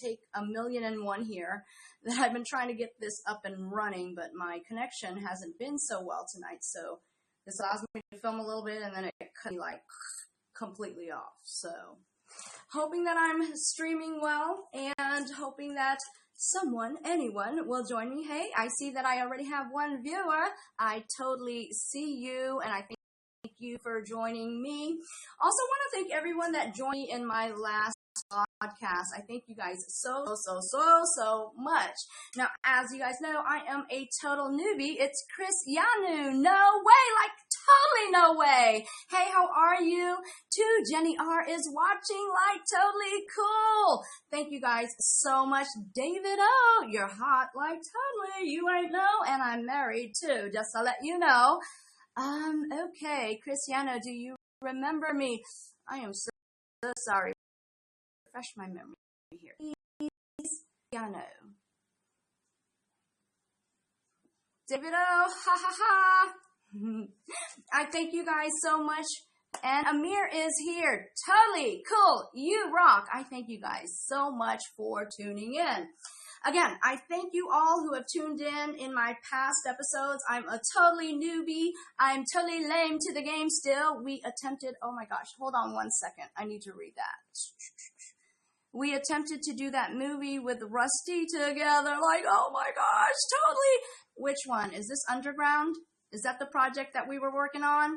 take 1,000,001 here that I've been trying to get this up and running, but my connection hasn't been so well tonight. So this allows me to film a little bit and then it cut me like completely off. So hoping that I'm streaming well and hoping that anyone will join me. Hey, I see that I already have one viewer. I totally see you, and I thank you for joining me. Also want to thank everyone that joined me in my last podcast. I thank you guys so much. Now, as you guys know, I am a total newbie. It's Cristiano. No way, like totally no way. Hey, how are you? Too, Jenny R is watching, like totally cool. Thank you guys so much. David O, you're hot, like totally. You ain't know, and I'm married too, just to let you know. Okay, Cristiano, do you remember me? I am so sorry. Refresh my memory here. Cristiano. David O, ha ha ha. I thank you guys so much. And Amir is here. Totally cool. You rock. I thank you guys so much for tuning in. Again, I thank you all who have tuned in my past episodes. I'm a totally newbie. I'm totally lame to the game still. We attempted, oh my gosh, hold on one second. I need to read that. We attempted to do that movie with Rusty together. Like, oh my gosh, totally. Which one? Is this Underground? Is that the project that we were working on?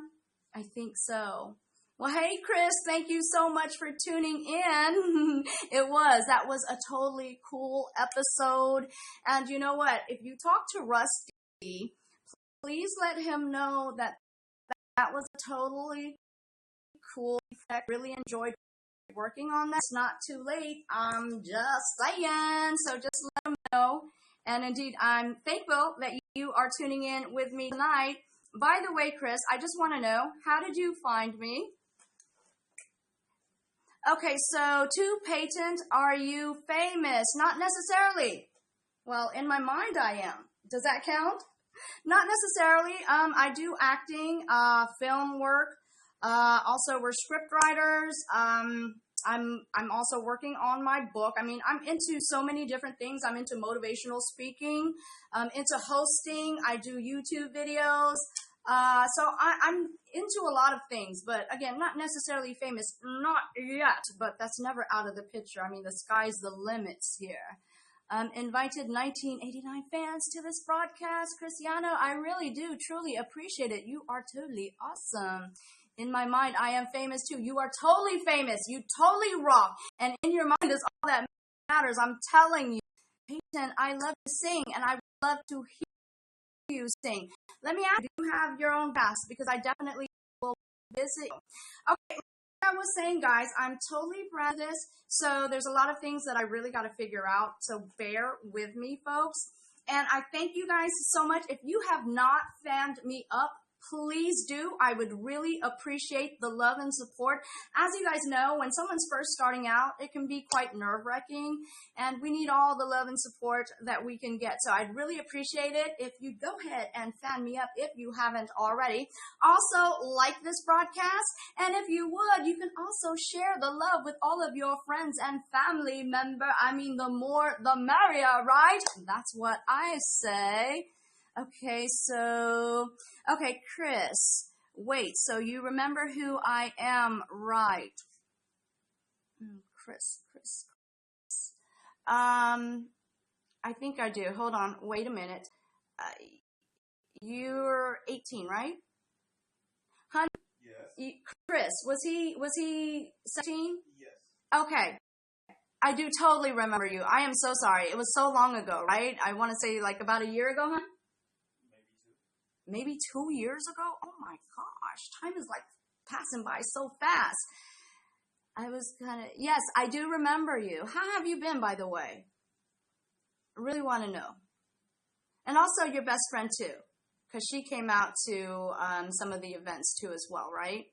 I think so. Well, hey, Chris, thank you so much for tuning in. That was a totally cool episode. And you know what? If you talk to Rusty, please let him know that was a totally cool effect. Really enjoyed working on that. It's not too late. I'm just saying. So just let him know. And indeed, I'm thankful that you are tuning in with me tonight. By the way, Chris, I just want to know, how did you find me? Okay, so to patent, are you famous? Not necessarily. Well, in my mind, I am. Does that count? Not necessarily. I do acting, film work. Also, we're script writers. I'm also working on my book. I mean, I'm into so many different things. I'm into motivational speaking, into hosting. I do YouTube videos. So I'm into a lot of things, but again, not necessarily famous, not yet, but that's never out of the picture. I mean, the sky's the limits here. Invited 1989 fans to this broadcast. Cristiano, I really do truly appreciate it. You are totally awesome. In my mind, I am famous too. You are totally famous. You totally rock. And in your mind is all that matters. I'm telling you. Peyton, I love to sing, and I would love to hear you sing. Let me ask, do you have your own cast? Because I definitely will visit you. Okay, like I was saying, guys, I'm totally proud of this. So there's a lot of things that I really got to figure out. So bear with me, folks. And I thank you guys so much. If you have not fanned me up, please do. I would really appreciate the love and support. As you guys know, when someone's first starting out, it can be quite nerve-wracking, and we need all the love and support that we can get. So I'd really appreciate it if you go ahead and fan me up if you haven't already. Also, like this broadcast, and if you would, you can also share the love with all of your friends and family members. I mean, the more, the merrier, right? That's what I say. Okay, Chris, wait, so you remember who I am, right? Chris. I think I do. Hold on, wait a minute. You're 18, right? Honey? Yes. Chris, was he 17? Yes. Okay. I do totally remember you. I am so sorry. It was so long ago, right? I want to say like about a year ago, huh? Maybe 2 years ago? Oh my gosh, time is like passing by so fast. I was yes, I do remember you. How have you been, by the way? I really want to know. And also your best friend too, because she came out to some of the events too as well, right?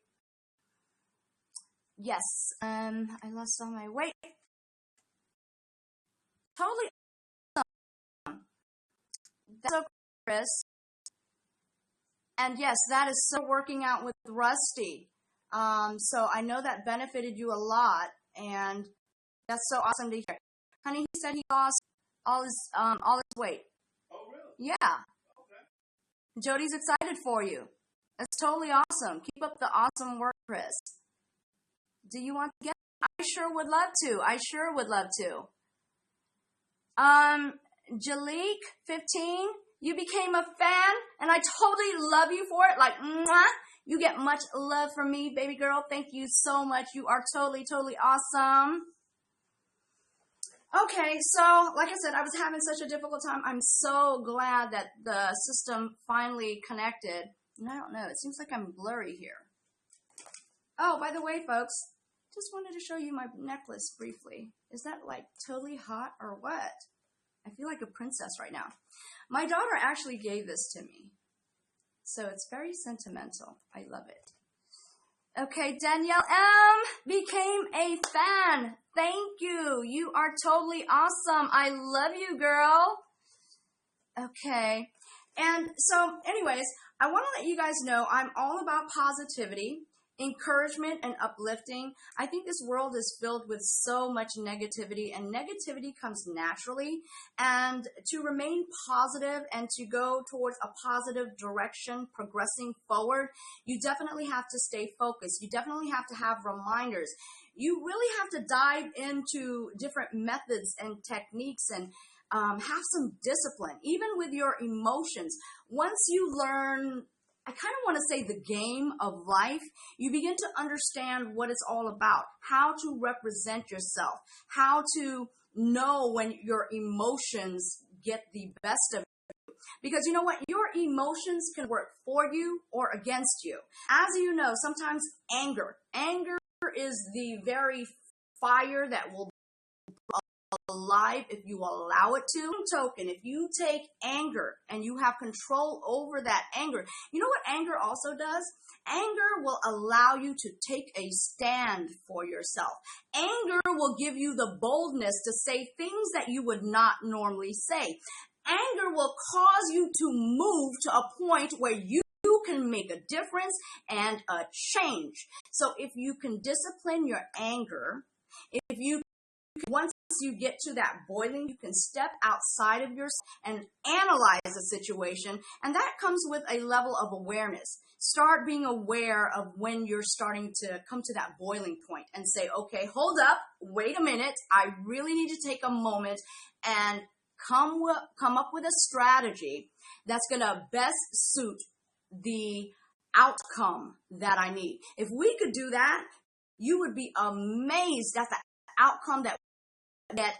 Yes, I lost all my weight. Totally awesome. That's so, Chris. And yes, that is so working out with Rusty. So I know that benefited you a lot, and that's so awesome to hear. Honey, he said he lost all his weight. Oh, really? Yeah. Okay. Jody's excited for you. That's totally awesome. Keep up the awesome work, Chris. Do you want to get? I sure would love to. I sure would love to. Jalik, 15, you became a fan, and I totally love you for it. Like, mwah. You get much love from me, baby girl. Thank you so much. You are totally, totally awesome. Okay, so like I said, I was having such a difficult time. I'm so glad that the system finally connected. And I don't know, it seems like I'm blurry here. Oh, by the way, folks, just wanted to show you my necklace briefly. Is that like totally hot or what? I feel like a princess right now. My daughter actually gave this to me. So it's very sentimental. I love it. Okay, Danielle M. became a fan. Thank you. You are totally awesome. I love you, girl. Okay. And so, anyways, I want to let you guys know I'm all about positivity, encouragement, and uplifting. I think this world is filled with so much negativity, and negativity comes naturally. And to remain positive and to go towards a positive direction, progressing forward, you definitely have to stay focused. You definitely have to have reminders. You really have to dive into different methods and techniques and have some discipline, even with your emotions. Once you learn, I kind of want to say, the game of life, you begin to understand what it's all about, how to represent yourself, how to know when your emotions get the best of you. Because you know what? Your emotions can work for you or against you. As you know, sometimes anger is the very fire that will alive if you allow it to. Token, if you take anger and you have control over that anger, you know what anger also does? Anger will allow you to take a stand for yourself. Anger will give you the boldness to say things that you would not normally say. Anger will cause you to move to a point where you can make a difference and a change. So if you can discipline your anger, if you once you get to that boiling, you can step outside of yourself and analyze the situation. And that comes with a level of awareness. Start being aware of when you're starting to come to that boiling point and say, okay, hold up, wait a minute. I really need to take a moment and come up with a strategy that's going to best suit the outcome that I need. If we could do that, you would be amazed at the outcome that get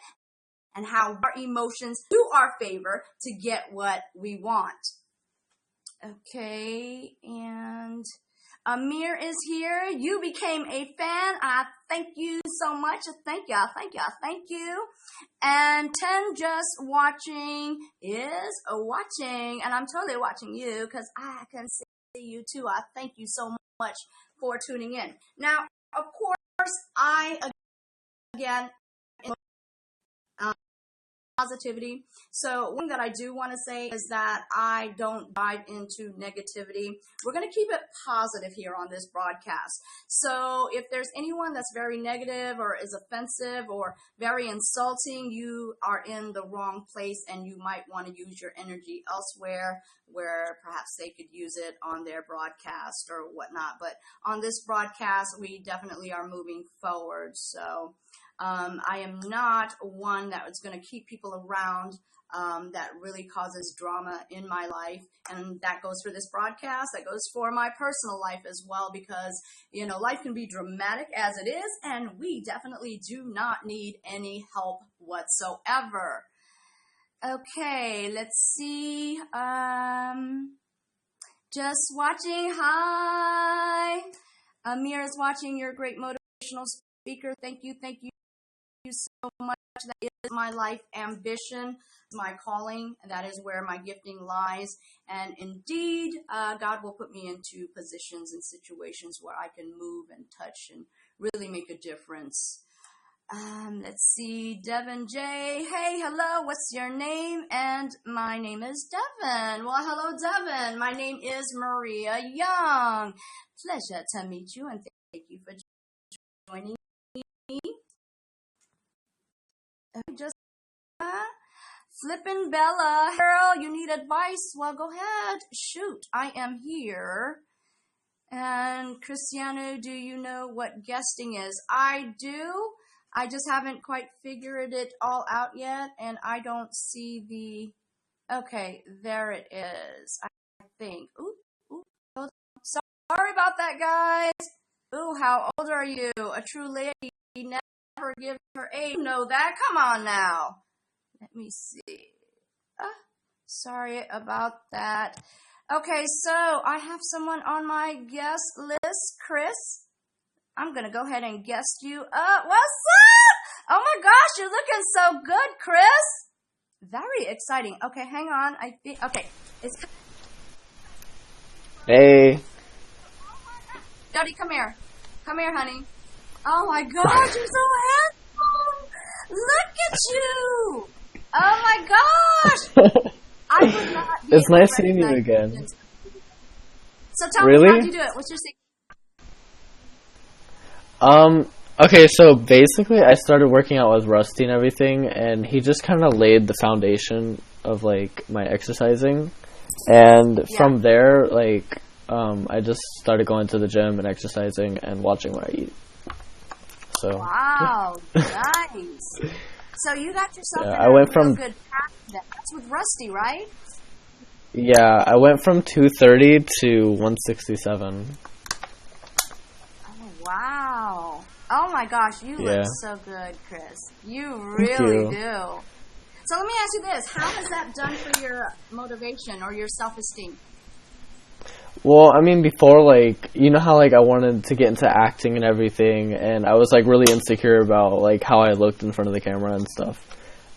and how our emotions do our favor to get what we want. Okay, and Amir is here. You became a fan. I thank you so much. Thank you. And 10 just watching is watching, and I'm totally watching you because I can see you too. I thank you so much for tuning in. Now, of course, I again positivity. So one thing that I do want to say is that I don't dive into negativity. We're going to keep it positive here on this broadcast. So if there's anyone that's very negative or is offensive or very insulting, you are in the wrong place and you might want to use your energy elsewhere where perhaps they could use it on their broadcast or whatnot. But on this broadcast, we definitely are moving forward. So I am not one that is going to keep people around that really causes drama in my life. And that goes for this broadcast. That goes for my personal life as well, because, you know, life can be dramatic as it is, and we definitely do not need any help whatsoever. Okay, let's see. Just watching. Hi. Amir is watching. You're a great motivational speaker. Thank you so much. That is my life ambition, my calling, and that is where my gifting lies. And indeed, God will put me into positions and situations where I can move and touch and really make a difference. Let's see, Devin J. Hey, hello, what's your name? And my name is Devin. Well, hello, Devin. My name is Maria Young. Pleasure to meet you, and thank you for joining me. Just Flippin' Bella, girl, you need advice? Well, go ahead. Shoot, I am here. And Cristiano, do you know what guesting is? I do. I just haven't quite figured it all out yet, and I don't see the... Okay, there it is, I think. Ooh, sorry about that, guys. Ooh, how old are you? A true lady never gives her age. You know that? Come on now. Let me see. Sorry about that. Okay, so I have someone on my guest list, Chris. I'm going to go ahead and guest you up. What's up? Oh my gosh, you're looking so good, Chris. Very exciting. Okay, hang on. Okay. Hey. Jody, come here. Come here, honey. Oh my gosh, you're so handsome. Look at you. Oh my gosh! I would not be It's nice seeing you again. So tell me, how'd you do it? What's your secret? Okay, so basically I started working out with Rusty and everything, and he just kind of laid the foundation of, like, my exercising. And from there, like, I just started going to the gym and exercising and watching what I eat. So. Wow, nice. So you got yourself in I went from good path. That's with Rusty, right? Yeah, I went from 230 to 167. Oh, wow. Oh my gosh, you look so good, Chris. You really do. So let me ask you this. How has that done for your motivation or your self-esteem? Well, I mean, before, like, you know how, like, I wanted to get into acting and everything, and I was, like, really insecure about, like, how I looked in front of the camera and stuff.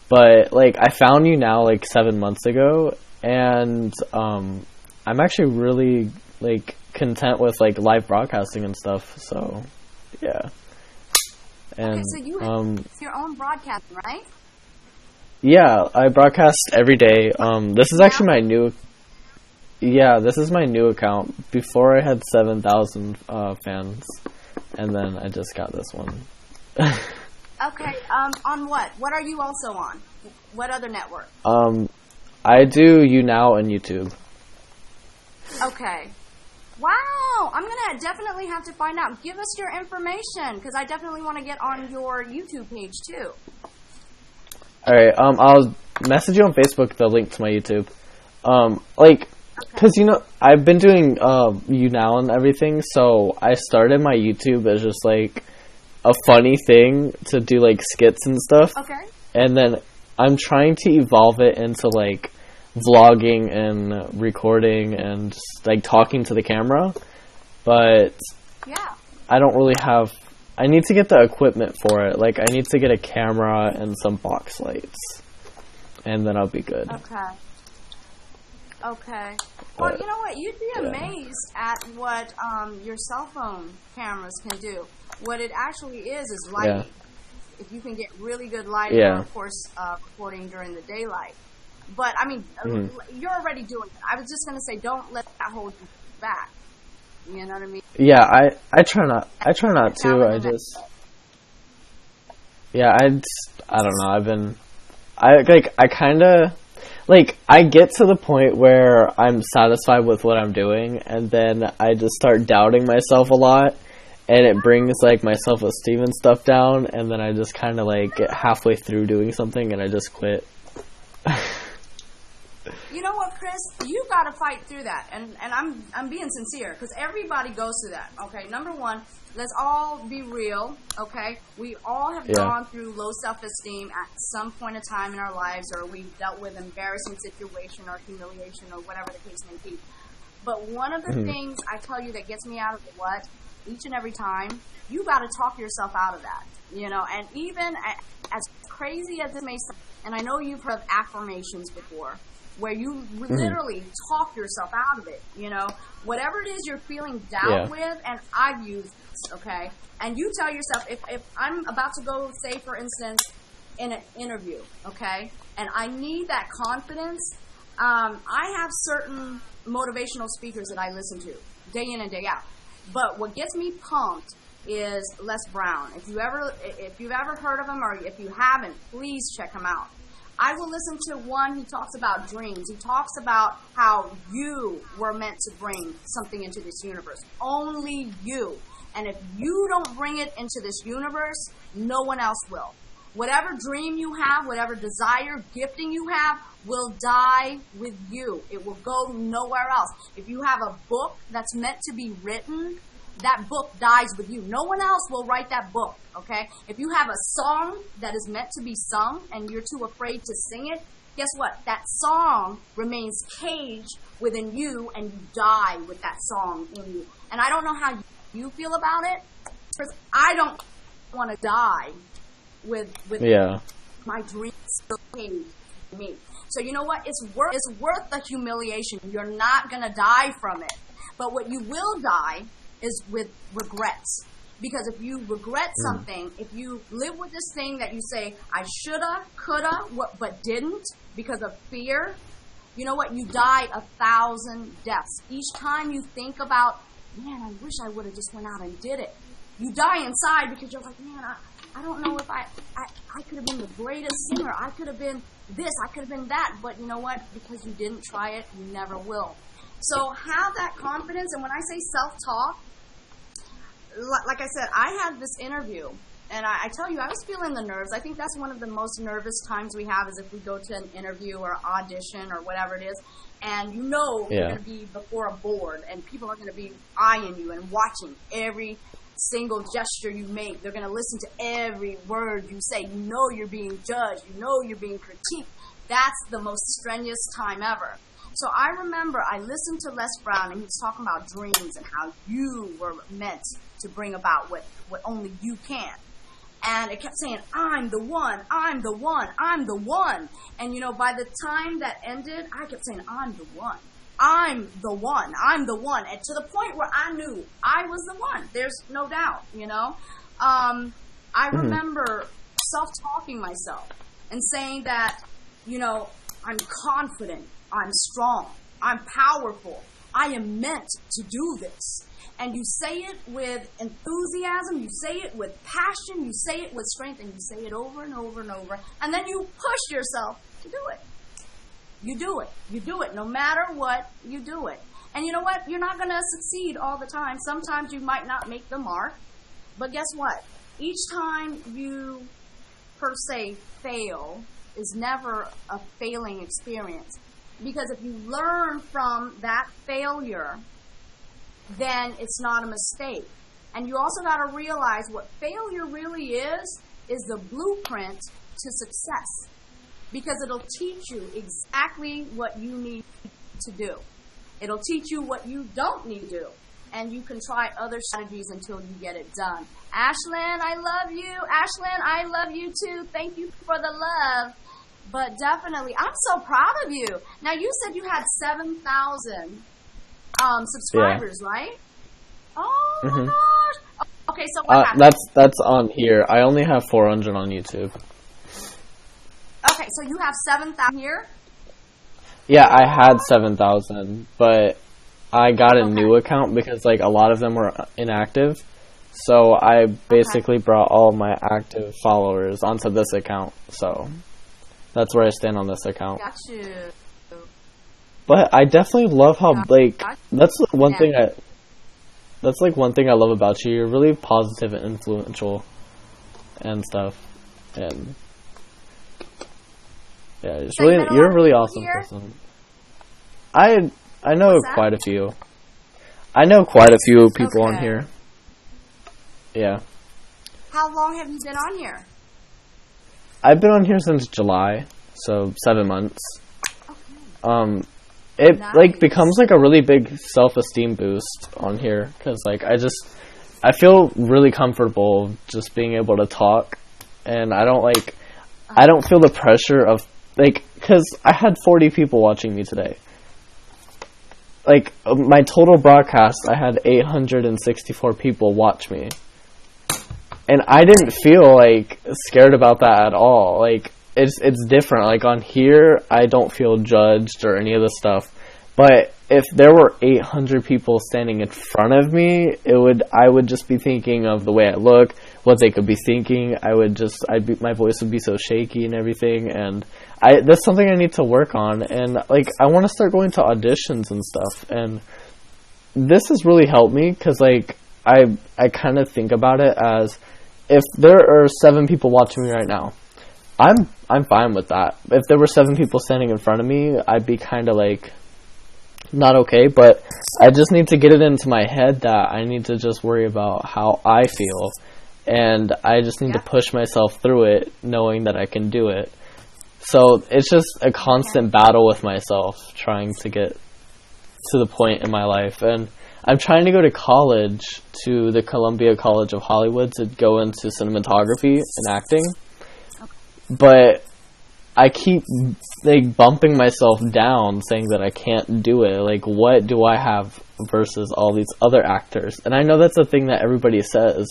But, like, I found YouNow, like, 7 months ago, and I'm actually really, like, content with, like, live broadcasting and stuff, so, yeah. And, okay, so you have your own broadcast, right? Yeah, I broadcast every day. This is actually my new... Yeah, this is my new account. Before I had 7,000 fans, and then I just got this one. Okay, on what? What are you also on? What other network? I do YouNow and YouTube. Okay. Wow, I'm gonna definitely have to find out. Give us your information, because I definitely want to get on your YouTube page too. Alright, I'll message you on Facebook the link to my YouTube. Because, you know, I've been doing YouNow and everything, so I started my YouTube as just, like, a funny thing to do, like, skits and stuff. Okay. And then I'm trying to evolve it into, like, vlogging and recording and, like, talking to the camera. But I don't really have... I need to get the equipment for it. Like, I need to get a camera and some box lights. And then I'll be good. Okay. Well, you know what? You'd be amazed at what your cell phone cameras can do. What it actually is lighting. Yeah. If you can get really good lighting, or of course, recording during the daylight. But, I mean, you're already doing it. I was just going to say, don't let that hold you back. You know what I mean? Yeah, I try not to. I just... Yeah, I don't know. I kind of... Like, I get to the point where I'm satisfied with what I'm doing, and then I just start doubting myself a lot, and it brings, like, my self-esteem and stuff down, and then I just kind of, like, get halfway through doing something, and I just quit. You know what, Chris? You got to fight through that, and I'm being sincere, because everybody goes through that, okay? Number one, let's all be real, okay? We all have gone through low self-esteem at some point in time in our lives, or we've dealt with embarrassing situation or humiliation or whatever the case may be. But one of the things I tell you that gets me out of the rut each and every time, you got to talk yourself out of that, you know? And even as crazy as it may sound, and I know you've heard of affirmations before, where you literally talk yourself out of it, you know? Whatever it is you're feeling doubt with, and I've used this, okay? And you tell yourself, if I'm about to go, say, for instance, in an interview, okay? And I need that confidence, I have certain motivational speakers that I listen to day in and day out. But what gets me pumped is Les Brown. If you've ever heard of him, or if you haven't, please check him out. I will listen to one who talks about dreams. He talks about how you were meant to bring something into this universe. Only you. And if you don't bring it into this universe, no one else will. Whatever dream you have, whatever desire, gifting you have, will die with you. It will go nowhere else. If you have a book that's meant to be written, that book dies with you. No one else will write that book, okay? If you have a song that is meant to be sung and you're too afraid to sing it, guess what? That song remains caged within you and you die with that song in you. And I don't know how you feel about it, because I don't want to die with my dreams still caged in me. So you know what? It's worth the humiliation. You're not going to die from it. But what you will die is with regrets. Because if you regret something, if you live with this thing that you say, I shoulda, coulda, but didn't because of fear, you know what? You die 1,000 deaths. Each time you think about, man, I wish I would have just went out and did it. You die inside because you're like, man, I don't know if I could have been the greatest singer. I could have been this. I could have been that. But you know what? Because you didn't try it, you never will. So have that confidence. And when I say self-talk, like I said, I had this interview, and I tell you, I was feeling the nerves. I think that's one of the most nervous times we have is if we go to an interview or audition or whatever it is, and you know you're going to be before a board, and people are going to be eyeing you and watching every single gesture you make. They're going to listen to every word you say. You know you're being judged. You know you're being critiqued. That's the most strenuous time ever. So I remember I listened to Les Brown, and he was talking about dreams and how you were meant to bring about what only you can. And it kept saying, I'm the one, I'm the one, I'm the one. And, you know, by the time that ended, I kept saying, I'm the one. I'm the one. I'm the one. And to the point where I knew I was the one. There's no doubt, you know. I remember self-talking myself and saying that, you know, I'm confident. I'm strong. I'm powerful. I am meant to do this. And you say it with enthusiasm. You say it with passion. You say it with strength. And you say it over and over and over. And then you push yourself to do it. You do it. You do it. No matter what, you do it. And you know what? You're not going to succeed all the time. Sometimes you might not make the mark. But guess what? Each time you, per se, fail is never a failing experience. Because if you learn from that failure, then it's not a mistake. And you also got to realize what failure really is the blueprint to success. Because it'll teach you exactly what you need to do. It'll teach you what you don't need to do. And you can try other strategies until you get it done. Ashlyn, I love you. Ashlyn, I love you too. Thank you for the love. But definitely, I'm so proud of you. Now, you said you had 7,000 subscribers, right? Oh, my gosh. Okay, so what happened? That's on here. I only have 400 on YouTube. Okay, so you have 7,000 here? Yeah, I had 7,000, but I got a new account because, like, a lot of them were inactive. So I basically brought all my active followers onto this account, so that's where I stand on this account. Got you. But I definitely love how, like, that's one thing I love about you. You're really positive and influential and stuff. And yeah, it's So you're a really awesome here? person. I know quite a few. I know quite a few people on here. Yeah. How long have you been on here? I've been on here since July, so 7 months. It like becomes like a really big self-esteem boost on here because like I feel really comfortable just being able to talk, and I don't feel the pressure of like because I had 40 people watching me today. Like my total broadcast, I had 864 people watch me. And I didn't feel like scared about that at all. Like it's different. Like on here, I don't feel judged or any of this stuff. But if there were 800 people standing in front of me, I would just be thinking of the way I look, what they could be thinking. My voice would be so shaky and everything, and that's something I need to work on, and like I want to start going to auditions and stuff, and this has really helped me because like I kind of think about it as if there are 7 people watching me right now, I'm fine with that. If there were 7 people standing in front of me, I'd be kind of like not okay, but I just need to get it into my head that I need to just worry about how I feel, and I just need to push myself through it knowing that I can do it. So it's just a constant battle with myself trying to get to the point in my life. And I'm trying to go to college, to the Columbia College of Hollywood, to go into cinematography and acting. But I keep like bumping myself down saying that I can't do it. Like, what do I have versus all these other actors? And I know that's a thing that everybody says.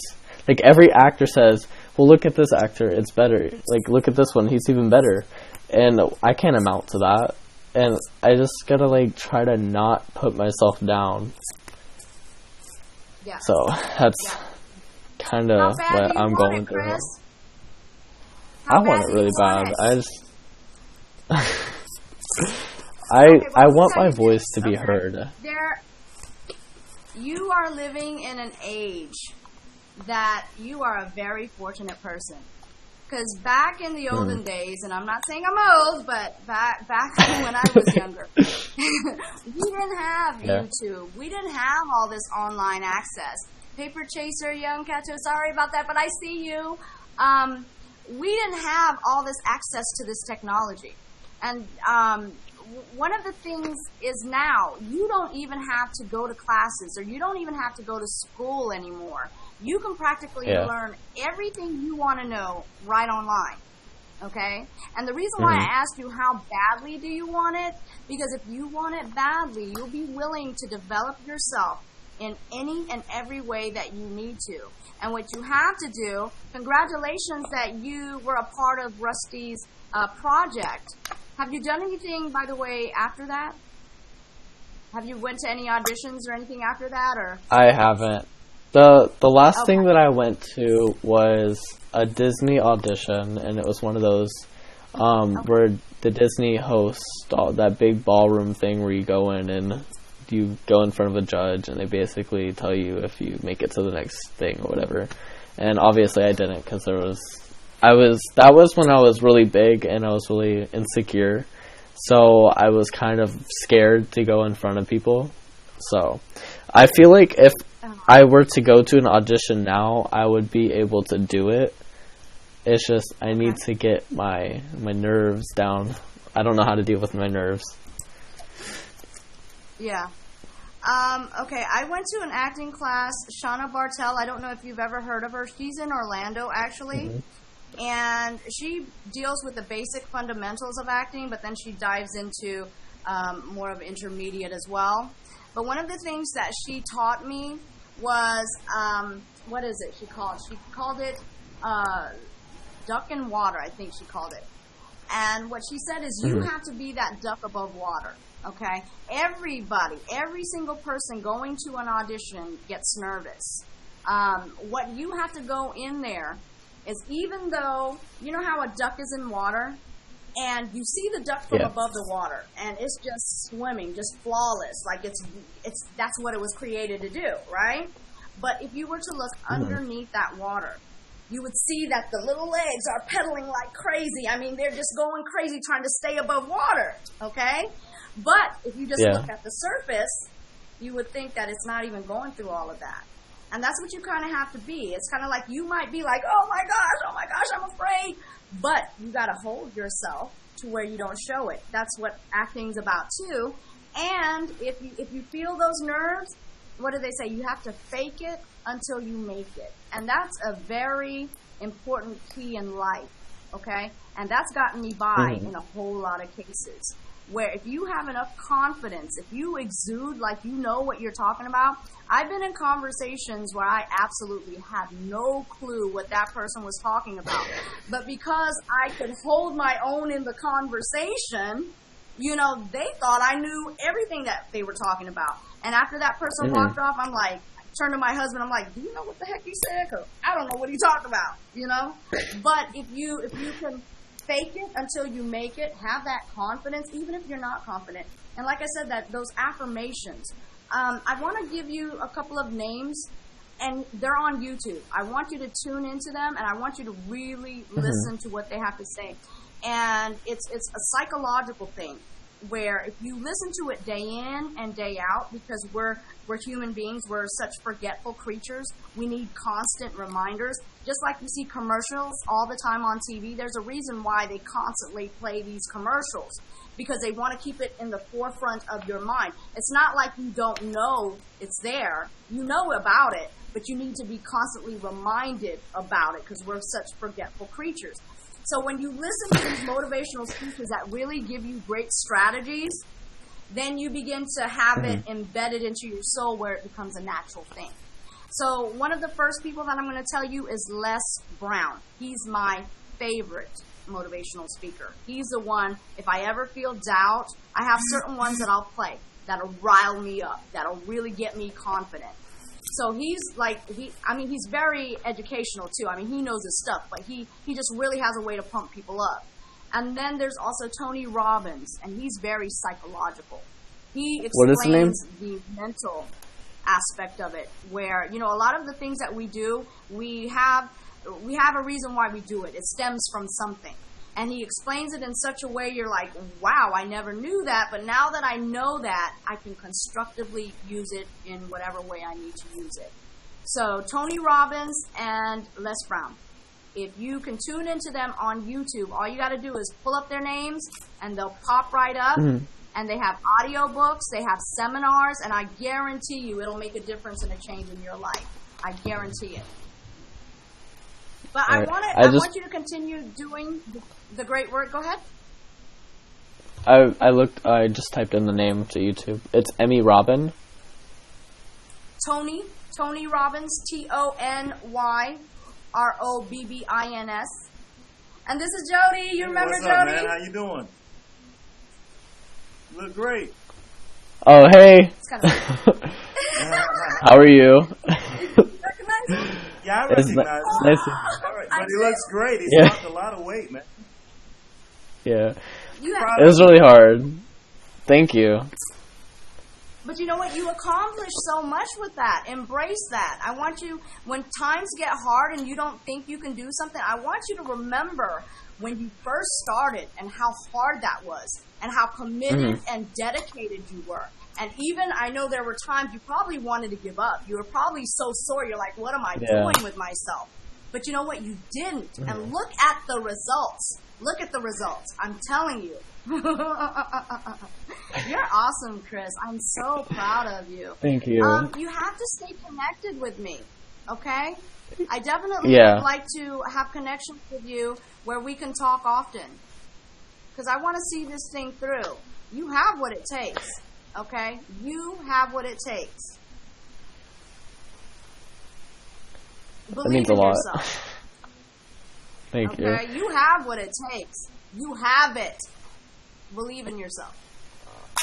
Like, every actor says, well, look at this actor, it's better. Like, look at this one, he's even better. And I can't amount to that. And I just gotta, like, try to not put myself down. Yeah. So, that's kind of what I'm going through. I want it really bad. I just... I want my voice to be heard. You are living in an age that you are a very fortunate person. Because back in the olden days, and I'm not saying I'm old, but back when I was younger, we didn't have YouTube. We didn't have all this online access. Paper Chaser, Young Catcher, sorry about that, but I see you. We didn't have all this access to this technology. And one of the things is now, you don't even have to go to classes, or you don't even have to go to school anymore. You can practically learn everything you want to know right online, okay? And the reason why I asked you how badly do you want it, because if you want it badly, you'll be willing to develop yourself in any and every way that you need to. And what you have to do, congratulations that you were a part of Rusty's project. Have you done anything, by the way, after that? Have you went to any auditions or anything after that, or? I haven't. The last thing that I went to was a Disney audition, and it was one of those where the Disney hosts that big ballroom thing where you go in and you go in front of a judge, and they basically tell you if you make it to the next thing or whatever. And obviously I didn't, because that was when I was really big and I was really insecure, so I was kind of scared to go in front of people. So I feel like if I were to go to an audition now, I would be able to do it. It's just I need to get my nerves down. I don't know how to deal with my nerves. Yeah. Okay, I went to an acting class, Shauna Bartell. I don't know if you've ever heard of her. She's in Orlando, actually. And she deals with the basic fundamentals of acting, but then she dives into more of intermediate as well. But one of the things that she taught me was, what is it she called? She called it duck in water, I think she called it. And what she said is you have to be that duck above water, okay? Everybody, every single person going to an audition gets nervous. What you have to go in there is, even though, you know how a duck is in water? And you see the duck from above the water, and it's just swimming, just flawless, like that's what it was created to do, right? But if you were to look underneath that water, you would see that the little legs are pedaling like crazy. I mean, they're just going crazy trying to stay above water, okay? But if you just look at the surface, you would think that it's not even going through all of that. And that's what you kind of have to be. It's kind of like you might be like, oh my gosh, I'm afraid. But you got to hold yourself to where you don't show it. That's what acting's about too. And if you feel those nerves, what do they say? You have to fake it until you make it. And that's a very important key in life, okay? And that's gotten me by in a whole lot of cases. Where if you have enough confidence, if you exude like you know what you're talking about. I've been in conversations where I absolutely had no clue what that person was talking about. But because I could hold my own in the conversation, you know, they thought I knew everything that they were talking about. And after that person walked off, I'm like, turned to my husband, I'm like, do you know what the heck he said? 'Cause I don't know what he talked about, you know? But if you can fake it until you make it. Have that confidence, even if you're not confident. And like I said, that those affirmations. I want to give you a couple of names, and they're on YouTube. I want you to tune into them, and I want you to really listen to what they have to say. And it's a psychological thing, where if you listen to it day in and day out, because we're human beings, we're such forgetful creatures, we need constant reminders. Just like you see commercials all the time on TV, there's a reason why they constantly play these commercials, because they want to keep it in the forefront of your mind. It's not like you don't know it's there. You know about it, but you need to be constantly reminded about it, because we're such forgetful creatures. So when you listen to these motivational speeches that really give you great strategies, then you begin to have it embedded into your soul, where it becomes a natural thing. So one of the first people that I'm going to tell you is Les Brown. He's my favorite motivational speaker. He's the one, if I ever feel doubt, I have certain ones that I'll play that'll rile me up, that'll really get me confident. So he's very educational too. I mean, he knows his stuff, but he just really has a way to pump people up. And then there's also Tony Robbins, and he's very psychological. He explains the mental aspect of it, where, you know, a lot of the things that we do, we have a reason why we do it. It stems from something. And he explains it in such a way you're like, wow, I never knew that, but now that I know that, I can constructively use it in whatever way I need to use it. So Tony Robbins and Les Brown. If you can tune into them on YouTube, all you got to do is pull up their names, and they'll pop right up. And they have audio books, they have seminars, and I guarantee you it'll make a difference and a change in your life. I guarantee it. But I want you to continue doing the great work. Go ahead. I just typed in the name to YouTube. It's Emmy Robin. Tony Robbins, TonyRobbins. And this is Jody. You remember what's up, Jody? Man? How you doing? You look great. Oh, hey. It's kind of How are you? recognize him? Yeah, I recognize him. Nice to- All right, but he looks great. He's Yeah. lost a lot of weight, man. Yeah. Proud It was really hard. Thank you. But you know what? You accomplished so much with that. Embrace that. I want you, when times get hard and you don't think you can do something, I want you to remember when you first started and how hard that was and how committed and dedicated you were. And even, I know there were times you probably wanted to give up. You were probably so sore. You're like, what am I doing with myself? But you know what? You didn't. And look at the results. Look at the results. I'm telling you. You're awesome, Chris. I'm so proud of you. Thank you. You have to stay connected with me, okay? I definitely would like to have connections with you where we can talk often, because I want to see this thing through. You have what it takes, okay? You have what it takes. Believe that means a in lot. yourself. Thank you. Okay, you have what it takes. You have it. Believe in yourself.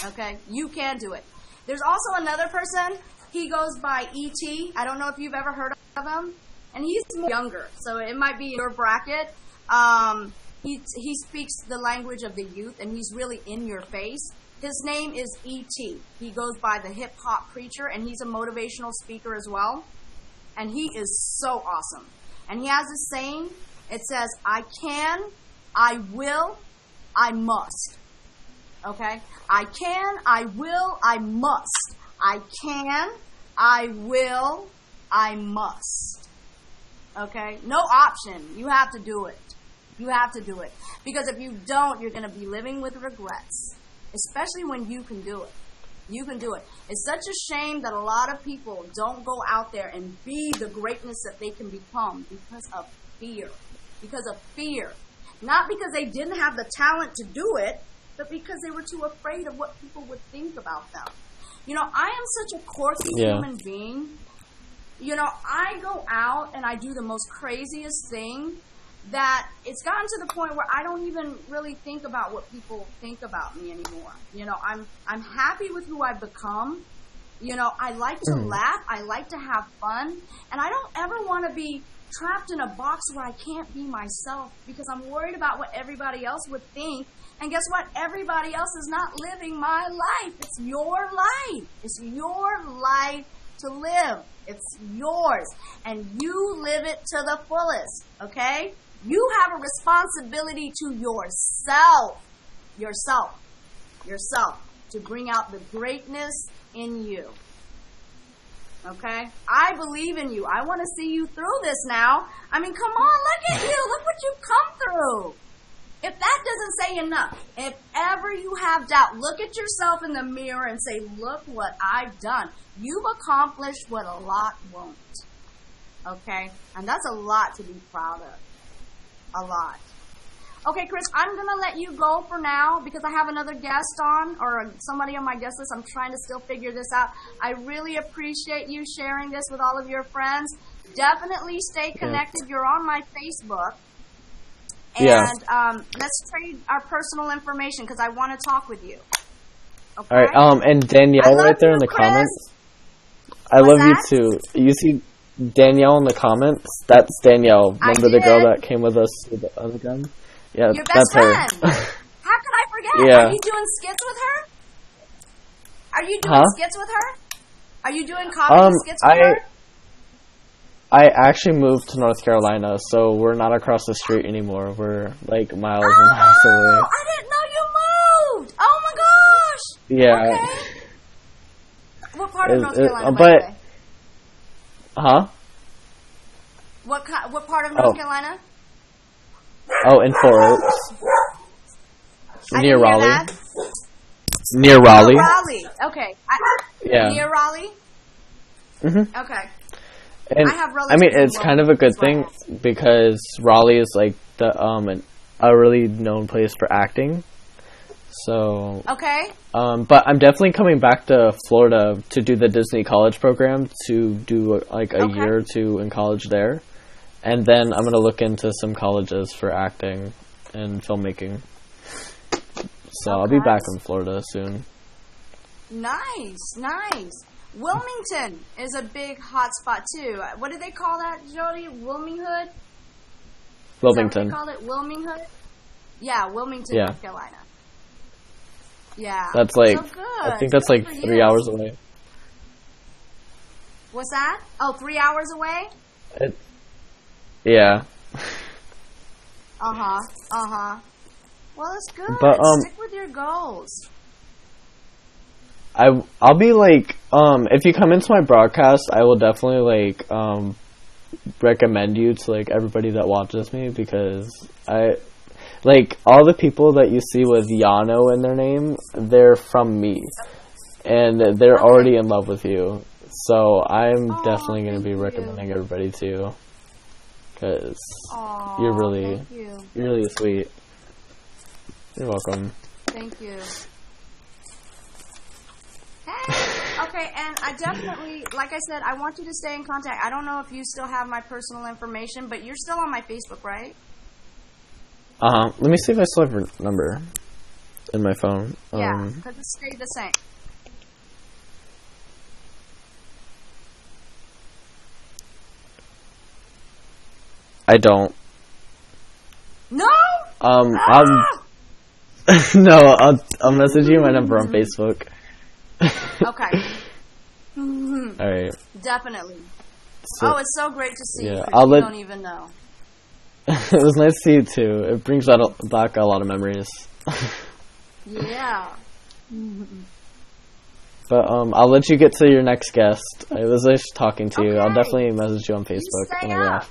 Okay, you can do it. There's also another person. He goes by E.T. I don't know if you've ever heard of him, and he's younger, so it might be your bracket. He speaks the language of the youth, and he's really in your face. His name is E.T. He goes by the Hip Hop Preacher, and he's a motivational speaker as well. And he is so awesome. And he has this saying. It says, I can, I will, I must. Okay? I can, I will, I must. I can, I will, I must. Okay? No option. You have to do it. You have to do it. Because if you don't, you're going to be living with regrets. Especially when you can do it. You can do it. It's such a shame that a lot of people don't go out there and be the greatness that they can become because of fear. Because of fear. Not because they didn't have the talent to do it, but because they were too afraid of what people would think about them. You know, I am such a quirky human being. You know, I go out and I do the most craziest thing that it's gotten to the point where I don't even really think about what people think about me anymore. You know, I'm happy with who I've become. You know, I like to laugh. I like to have fun. And I don't ever want to be trapped in a box where I can't be myself because I'm worried about what everybody else would think. And guess what? Everybody else is not living my life. It's your life. It's your life to live. It's yours. And you live it to the fullest, okay? You have a responsibility to yourself, to bring out the greatness in you. Okay? I believe in you. I want to see you through this now. I mean, come on, look at you. Look what you've come through. If that doesn't say enough, if ever you have doubt, look at yourself in the mirror and say, look what I've done. You've accomplished what a lot won't. Okay? And that's a lot to be proud of. A lot. Okay, Chris, I'm going to let you go for now because I have another guest on or somebody on my guest list. I'm trying to still figure this out. I really appreciate you sharing this with all of your friends. Definitely stay connected. You're on my Facebook. And let's trade our personal information because I want to talk with you. Okay? All right, and Danielle right there in the comments. I love you too. You see Danielle in the comments? That's Danielle. Remember the girl that came with us to the other gun? Yeah, your best friend. How could I forget? Yeah. Are you doing skits with her? Are you doing skits with her? Are you doing comedy skits with her? I actually moved to North Carolina, so we're not across the street anymore. We're like miles and miles away. I didn't know you moved. Oh my gosh. Yeah. Okay. What part of North Carolina, by the way? Huh? What part of North Carolina? Oh, in Fort Oaks. Near Raleigh. Near Raleigh. Oh, Raleigh. Okay. Near Raleigh? Mm-hmm. Okay. And I mean, it's kind of a good thing because Raleigh is like a really known place for acting. So but I'm definitely coming back to Florida to do the Disney College program to do like a year or two in college there, and then I'm gonna look into some colleges for acting and filmmaking. So I'll be back in Florida soon. Nice. Wilmington is a big hot spot too. What do they call that, Jody? Wilmington. Is that what they call it? Wilmington? Yeah, Wilmington, North Carolina. Yeah. That's like, I think that's like 3 hours away. What's that? Oh, 3 hours away? Yeah. Well, that's good. But, stick with your goals. I'll be like, if you come into my broadcast, I will definitely like, recommend you to like everybody that watches me because like all the people that you see with YouNow in their name, they're from me, and they're already in love with you. So I'm definitely going to be recommending everybody to you because you're really sweet. You're welcome. Thank you. Hey, okay, and I definitely, like I said, I want you to stay in contact. I don't know if you still have my personal information, but you're still on my Facebook, right? Let me see if I still have your number in my phone. Yeah, because it stayed the same. I don't. No? No, I'll message you my number on Facebook. Okay. All right. Definitely. So, it's so great to see you. You don't even know. It was nice to see you too. It brings back a lot of memories. Yeah. But I'll let you get to your next guest. It was nice talking to you. I'll definitely message you on Facebook.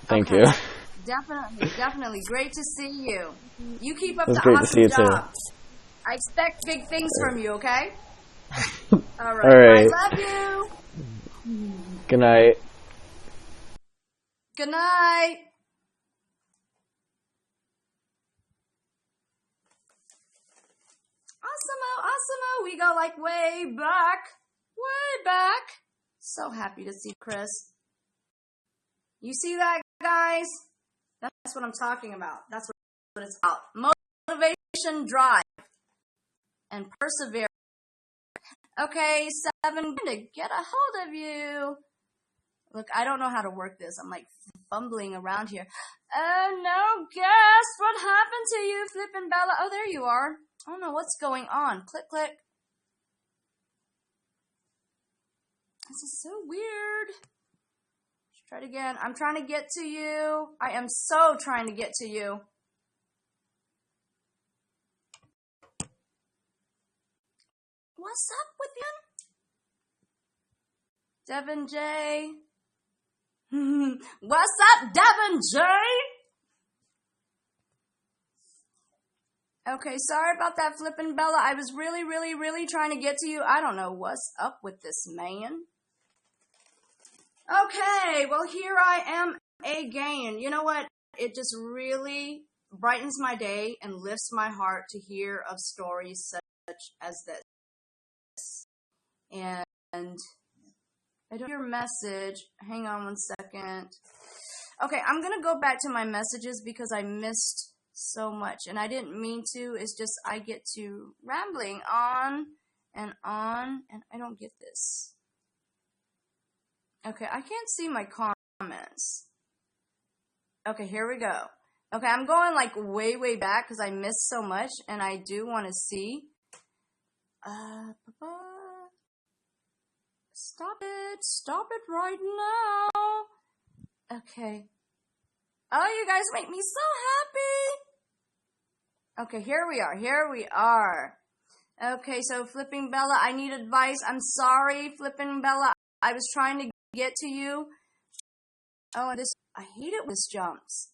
Thank you. Definitely. Great to see you. You keep up the awesome to see you job. Too. I expect big things from you, okay? All right. All right. I love you. Good night. Good night. Awesome. We go like way back. So happy to see Chris. You see that, guys? That's what I'm talking about. That's what it's about. Motivation, drive, and persevere. Okay, 7 to get a hold of you. Look, I don't know how to work this. I'm like fumbling around here. Oh no, guess what happened to you, Flippin' Bella? Oh, there you are. I don't know what's going on. Click, click. This is so weird. Let's try it again. I'm trying to get to you. I am so trying to get to you. What's up with you? Devin J. What's up, Devin J? Okay, sorry about that, Flippin' Bella. I was really trying to get to you. I don't know what's up with this man. Okay, well, here I am again. You know what? It just really brightens my day and lifts my heart to hear of stories such as this. And I don't hear your message. Hang on one second. Okay, I'm going to go back to my messages because I missed so much. And I didn't mean to. It's just I get to rambling on, and I don't get this. Okay, I can't see my comments. Okay, here we go. Okay, I'm going like way back because I missed so much, and I do want to see. Stop it right now. Okay. Oh, you guys make me so happy. Okay, here we are. Okay, so Flipping Bella, I need advice. I'm sorry, Flipping Bella. I was trying to get to you. Oh, and I hate it when this jumps.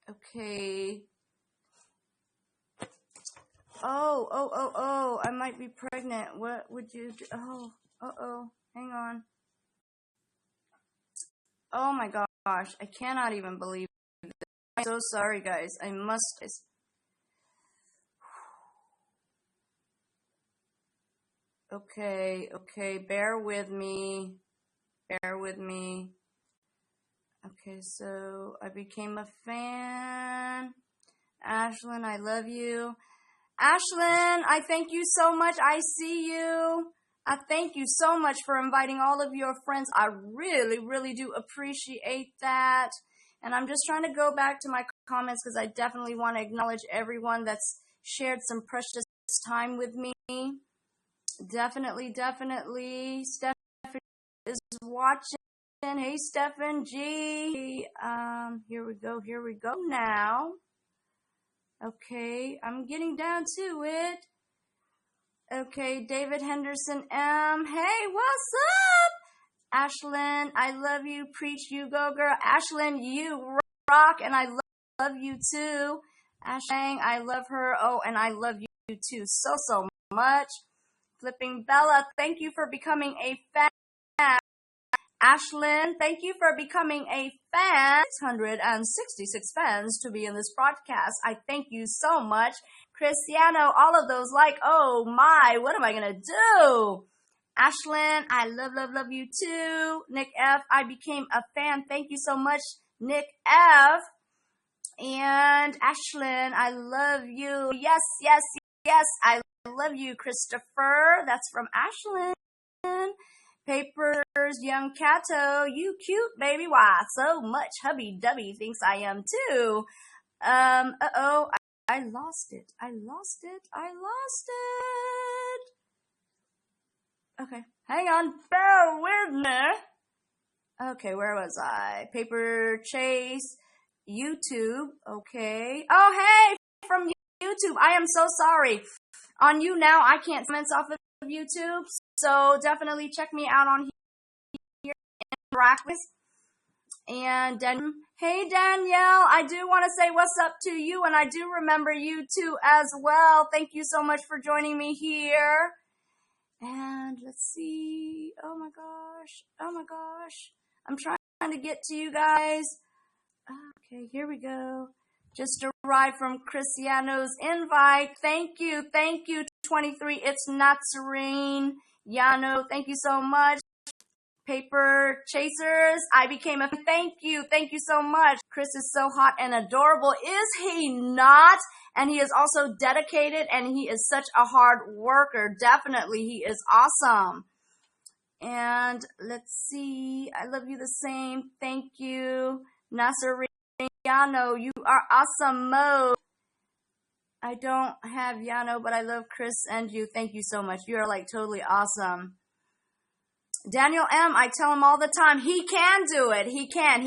Okay. Oh, I might be pregnant. What would you do? Oh, hang on. Oh my gosh, I cannot even believe this. I'm so sorry, guys. I must. Okay, bear with me. Okay, so I became a fan. Ashlyn, I love you. Ashlyn, I thank you so much. I see you. I thank you so much for inviting all of your friends. I really do appreciate that. And I'm just trying to go back to my comments because I definitely want to acknowledge everyone that's shared some precious time with me. Definitely. Stephen is watching. Hey, Stephen G. Here we go now. Okay, I'm getting down to it. Okay, David Henderson M. Hey, what's up? Ashlyn, I love you. Preach, you go, girl. Ashlyn, you rock, and I love you too. Ashlyn, I love her. Oh, and I love you too so much. Flipping Bella, thank you for becoming a fan. Ashlyn, thank you for becoming a fan. 666 fans to be in this broadcast. I thank you so much. Cristiano, all of those like, oh my, what am I going to do? Ashlyn, I love you too. Nick F, I became a fan. Thank you so much, Nick F. And Ashlyn, I love you. Yes, I love you, Christopher. That's from Ashlyn. Papers, young Cato, you cute, baby. Why so much? Hubby Dubby thinks I am too. I lost it. Okay, hang on. Bear with me. Okay, where was I? Paper Chase, YouTube. Okay. Oh, hey, from YouTube. I am so sorry. On YouNow, I can't comment off of YouTube, so definitely check me out on here in practice. And hey Danielle, I do want to say what's up to you, and I do remember you too as well. Thank you so much for joining me here. And let's see. Oh my gosh. I'm trying to get to you guys. Okay, here we go. Just arrived from Cristiano's invite. Thank you, 23. It's Nazarene. Yano, thank you so much. Paper Chasers, I became a thank you so much. Chris is so hot and adorable, is he not? And he is also dedicated, and he is such a hard worker. Definitely, he is awesome. And let's see. I love you the same. Thank you. Nasariano, you are awesome, Mo. I don't have Yano, but I love Chris and you. Thank you so much. You are like totally awesome. Daniel M., I tell him all the time, he can do it. He can.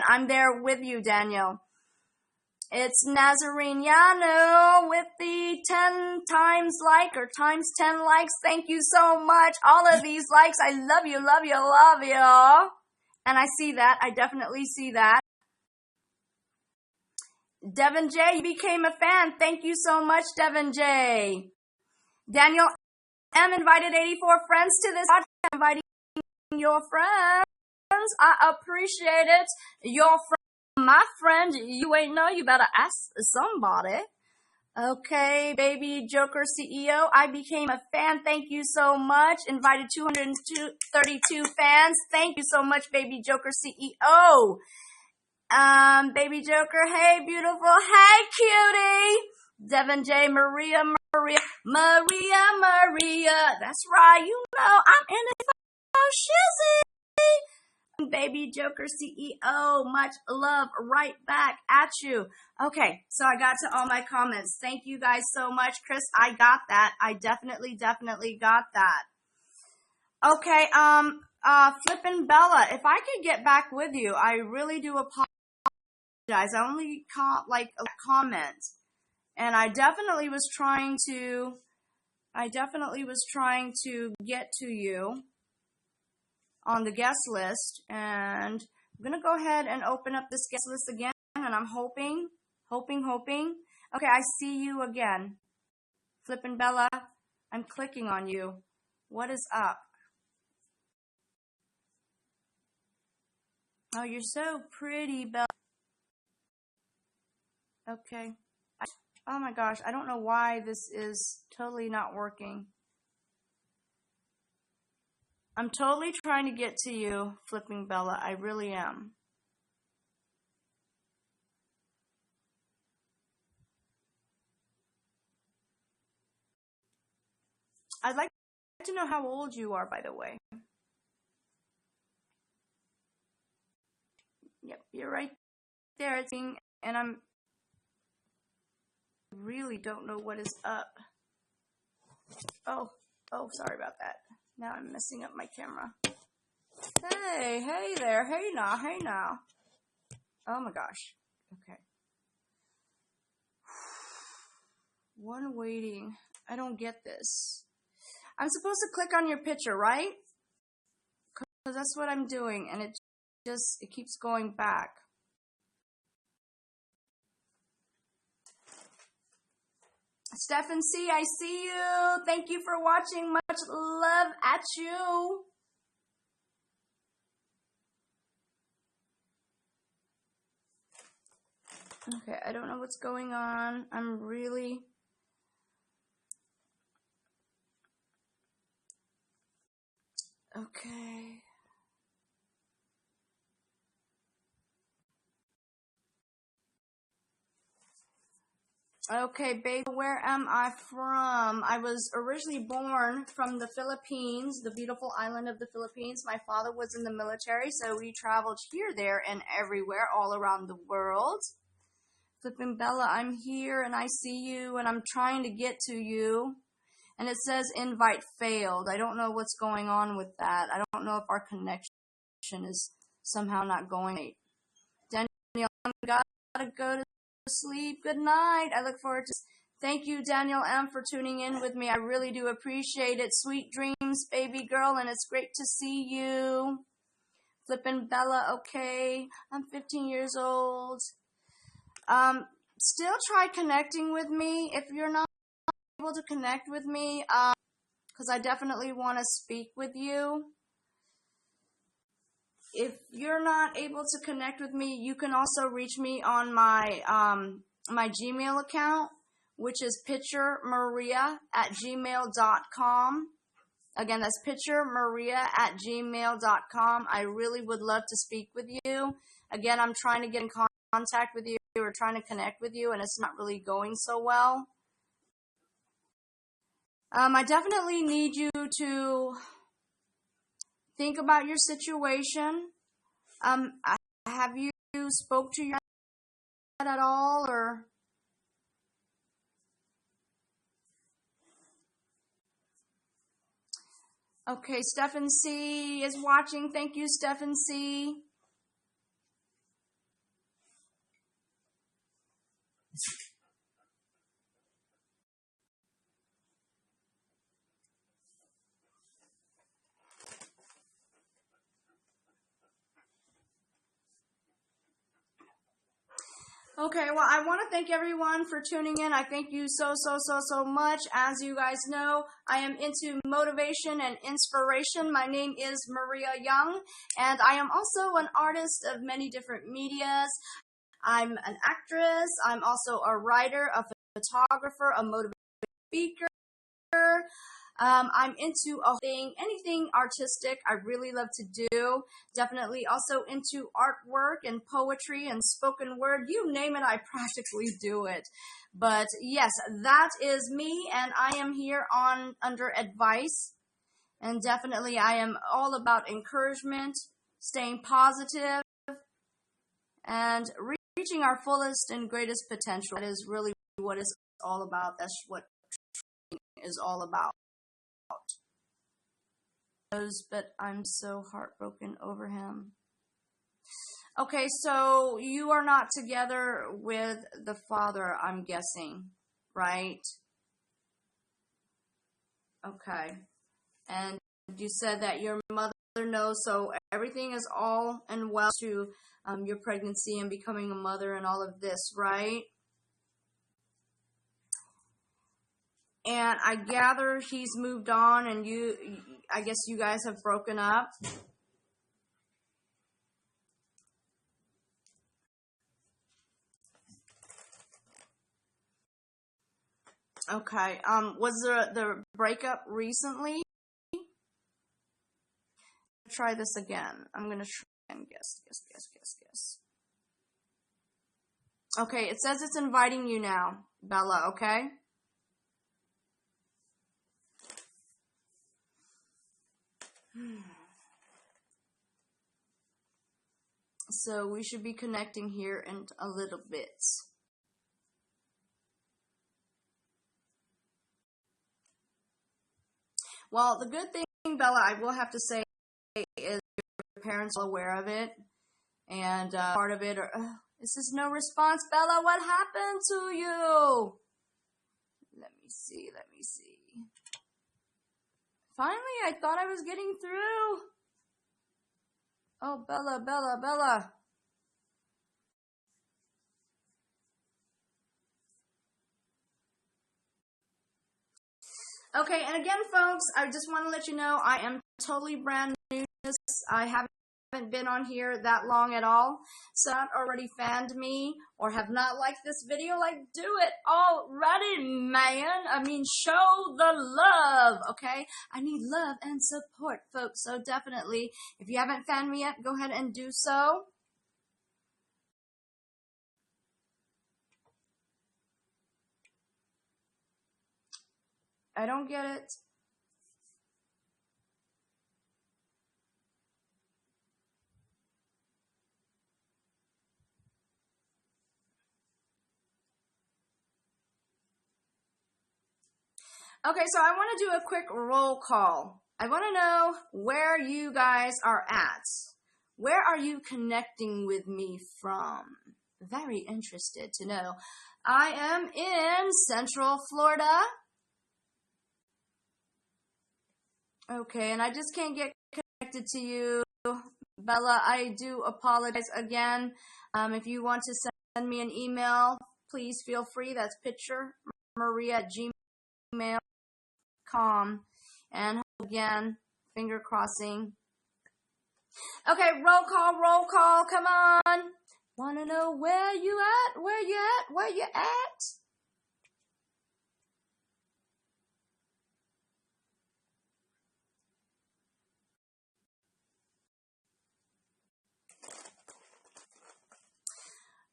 I'm there with you, Daniel. It's Nazarene Yano with the 10 times like or times 10 likes. Thank you so much. All of these likes. I love you. And I see that. I definitely see that. Devin J., you became a fan. Thank you so much, Devin J. Daniel M. invited 84 friends to this podcast. Inviting your friends. I appreciate it. Your friend, my friend, you ain't know. You better ask somebody. Okay, Baby Joker CEO, I became a fan. Thank you so much. Invited 232 fans. Thank you so much, Baby Joker CEO. Baby Joker, hey, beautiful. Hey, cutie. Devin J, Maria. That's right. You know, I'm in it for shizzy. Baby Joker CEO, much love right back at you. Okay, so I got to all my comments. Thank you guys so much. Chris, I got that. I definitely got that. Okay, Flippin' Bella, if I could get back with you, I really do apologize. I only caught like a comment, and I definitely was trying to get to you on the guest list, and I'm gonna go ahead and open up this guest list again, and I'm hoping. Okay, I see you again. Flippin' Bella, I'm clicking on you. What is up? Oh, you're so pretty, Bella. Okay. Oh my gosh, I don't know why this is totally not working. I'm totally trying to get to you, Flipping Bella. I really am. I'd like to know how old you are, by the way. Yep, you're right there, and I really don't know what is up. Oh, sorry about that. Now I'm messing up my camera. Hey there, hey now. Oh my gosh. Okay. One waiting. I don't get this. I'm supposed to click on your picture, right? Because that's what I'm doing, and it keeps going back. Stephen C., I see you. Thank you for watching. Much love at you. Okay, I don't know what's going on. I'm really... Okay. Okay, baby, where am I from? I was originally born from the Philippines, the beautiful island of the Philippines. My father was in the military, so we traveled here, there, and everywhere, all around the world. Flippin' Bella, I'm here, and I see you, and I'm trying to get to you. And it says invite failed. I don't know what's going on with that. I don't know if our connection is somehow not going right. Daniel, I gotta go to sleep. Good night. I look forward to... Thank you, Daniel M., for tuning in with me. I really do appreciate it. Sweet dreams, baby girl, and it's great to see you. Flippin' Bella, okay. I'm 15 years old. Still try connecting with me if you're not able to connect with me, because I definitely want to speak with you. If you're not able to connect with me, you can also reach me on my my Gmail account, which is picturemaria@gmail.com. Again, that's picturemaria@gmail.com. I really would love to speak with you. Again, I'm trying to get in contact with you or trying to connect with you, and it's not really going so well. I definitely need you to think about your situation. Have you spoke to your dad at all, or? Okay, Stephen C. is watching. Thank you, Stephen C. Okay, well, I want to thank everyone for tuning in. I thank you so much. As you guys know, I am into motivation and inspiration. My name is Maria Young, and I am also an artist of many different medias. I'm an actress. I'm also a writer, a photographer, a motivational speaker. I'm into anything artistic I really love to do. Definitely also into artwork and poetry and spoken word. You name it, I practically do it. But yes, that is me, and I am here under advice. And definitely I am all about encouragement, staying positive, and reaching our fullest and greatest potential. That is really what it's all about. That's what is all about. But I'm so heartbroken over him. Okay, so you are not together with the father, I'm guessing, right? Okay. And you said that your mother knows, so everything is all and well to your pregnancy and becoming a mother and all of this, right? And I gather he's moved on, and I guess you guys have broken up. Okay. Was the breakup recently? Try this again. I'm gonna try and guess. Okay, it says it's inviting you now, Bella, okay? So we should be connecting here in a little bit. Well, the good thing, Bella, I will have to say, is your parents are aware of it, and part of it, this is no response, Bella. What happened to you? Let me see. Finally, I thought I was getting through. Oh, Bella. Okay, and again, folks, I just want to let you know I am totally brand new to this. I haven't been on here that long at all. So not already fanned me or have not liked this video, like, do it already, man. I mean, show the love, okay? I need love and support, folks. So definitely, if you haven't fanned me yet, go ahead and do so. I don't get it. Okay, so I want to do a quick roll call. I want to know where you guys are at. Where are you connecting with me from? Very interested to know. I am in Central Florida. Okay, and I just can't get connected to you. Bella, I do apologize again. If you want to send me an email, please feel free. That's picturemaria@gmail.com. And again, finger crossing. Okay, roll call, come on. Wanna know where you at? Where you at?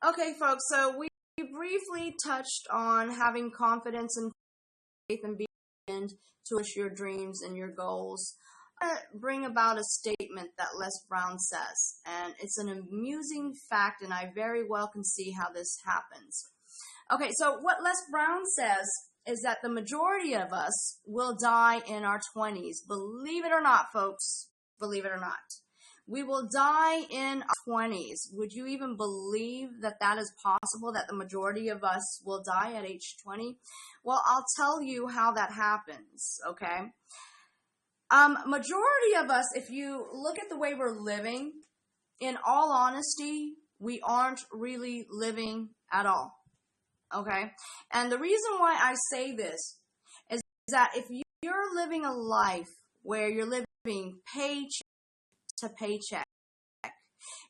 Okay, folks, so we briefly touched on having confidence and faith and being to push your dreams and your goals. to bring about a statement that Les Brown says, and it's an amusing fact, and I very well can see how this happens. Okay, so what Les Brown says is that the majority of us will die in our 20s. Believe it or not, folks, believe it or not. We will die in our 20s. Would you even believe that that is possible, that the majority of us will die at age 20? Well, I'll tell you how that happens, okay? Majority of us, if you look at the way we're living, in all honesty, we aren't really living at all, okay? And the reason why I say this is that if you're living a life where you're living paycheck to paycheck,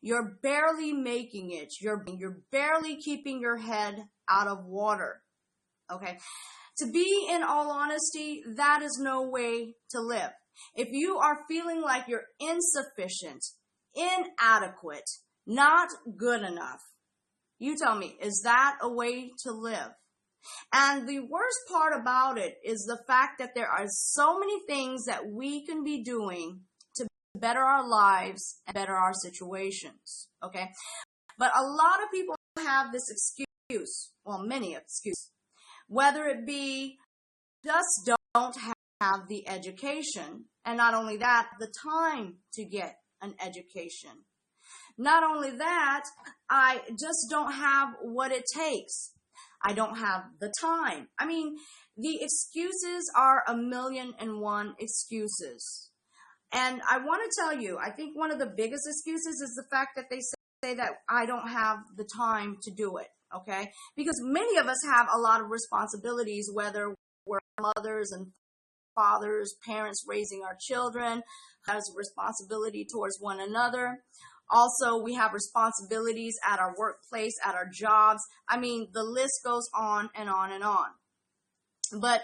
you're barely making it, you're barely keeping your head out of water, okay? To be in all honesty, that is no way to live. If you are feeling like you're insufficient, inadequate, not good enough, you tell me, is that a way to live? And the worst part about it is the fact that there are so many things that we can be doing to better our lives and better our situations, okay? But a lot of people have this excuse, well, many excuses, whether it be just don't have the education, and not only that, the time to get an education. Not only that, I just don't have what it takes. I don't have the time. I mean, the excuses are 1,000,001 excuses. And I want to tell you, I think one of the biggest excuses is the fact that they say that I don't have the time to do it, okay? Because many of us have a lot of responsibilities, whether we're mothers and fathers, parents raising our children, has a responsibility towards one another. Also, we have responsibilities at our workplace, at our jobs. I mean, the list goes on and on and on. But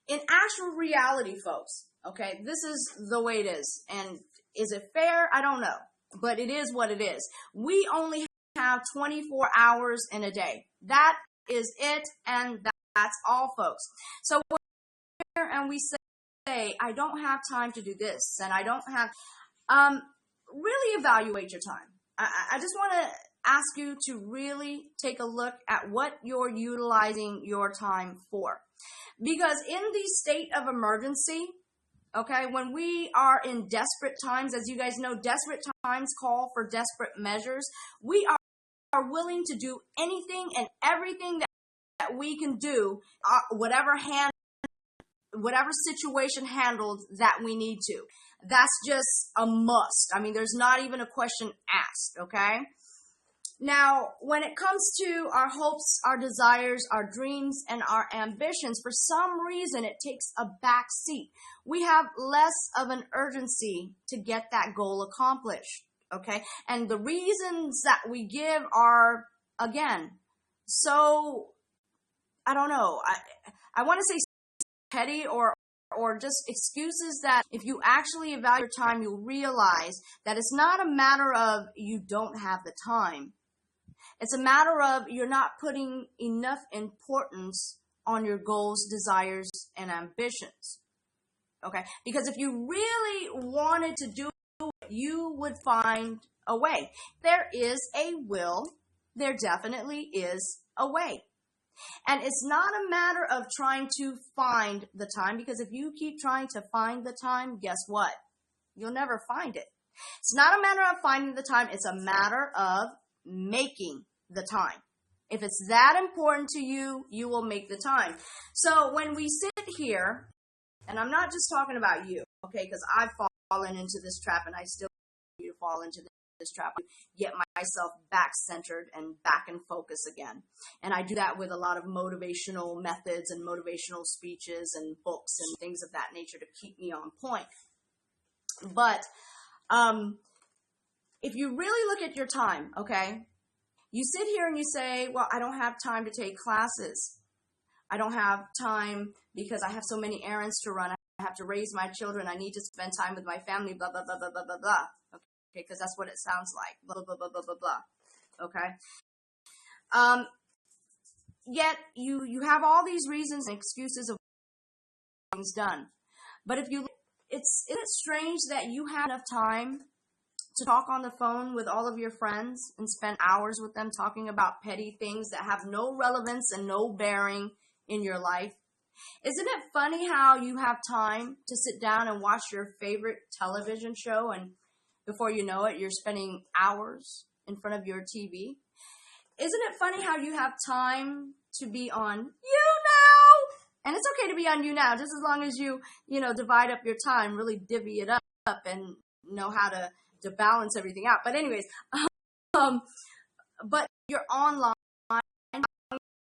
in actual reality, folks, okay, this is the way it is. And is it fair? I don't know. But it is what it is. We only have 24 hours in a day. That is it, and that's all, folks. So and we say, I don't have time to do this, and I don't have, really evaluate your time. I just want to ask you to really take a look at what you're utilizing your time for. Because in the state of emergency, okay, when we are in desperate times, as you guys know, desperate times call for desperate measures. We are willing to do anything and everything that we can do, whatever situation handled that we need to. That's just a must. I mean, there's not even a question asked, okay? Now, when it comes to our hopes, our desires, our dreams, and our ambitions, for some reason, it takes a back seat. We have less of an urgency to get that goal accomplished, okay? And the reasons that we give are, again, so, I don't know, I want to say petty or just excuses that if you actually evaluate your time, you'll realize that it's not a matter of you don't have the time. It's a matter of you're not putting enough importance on your goals, desires, and ambitions. Okay? Because if you really wanted to do it, you would find a way. There is a will. There definitely is a way. And it's not a matter of trying to find the time, because if you keep trying to find the time, guess what? You'll never find it. It's not a matter of finding the time. It's a matter of making the time. If it's that important to you, you will make the time. So when we sit here, and I'm not just talking about you, okay, because I've fallen into this trap and I still need to fall into this trap, get myself back centered and back in focus again. And I do that with a lot of motivational methods and motivational speeches and books and things of that nature to keep me on point. But if you really look at your time, okay, you sit here and you say, well, I don't have time to take classes. I don't have time because I have so many errands to run. I have to raise my children. I need to spend time with my family, blah, blah, blah, blah, blah, blah, blah. Okay, because that's what it sounds like. Blah, blah, blah, blah, blah, blah. Okay? Yet you have all these reasons and excuses of things done. But if you, isn't it strange that you have enough time to talk on the phone with all of your friends and spend hours with them talking about petty things that have no relevance and no bearing in your life? Isn't it funny how you have time to sit down and watch your favorite television show, and before you know it, you're spending hours in front of your TV? Isn't it funny how you have time to be on YouNow? And it's okay to be on YouNow, just as long as you divide up your time, really divvy it up and know how to balance everything out. But anyways, but you're online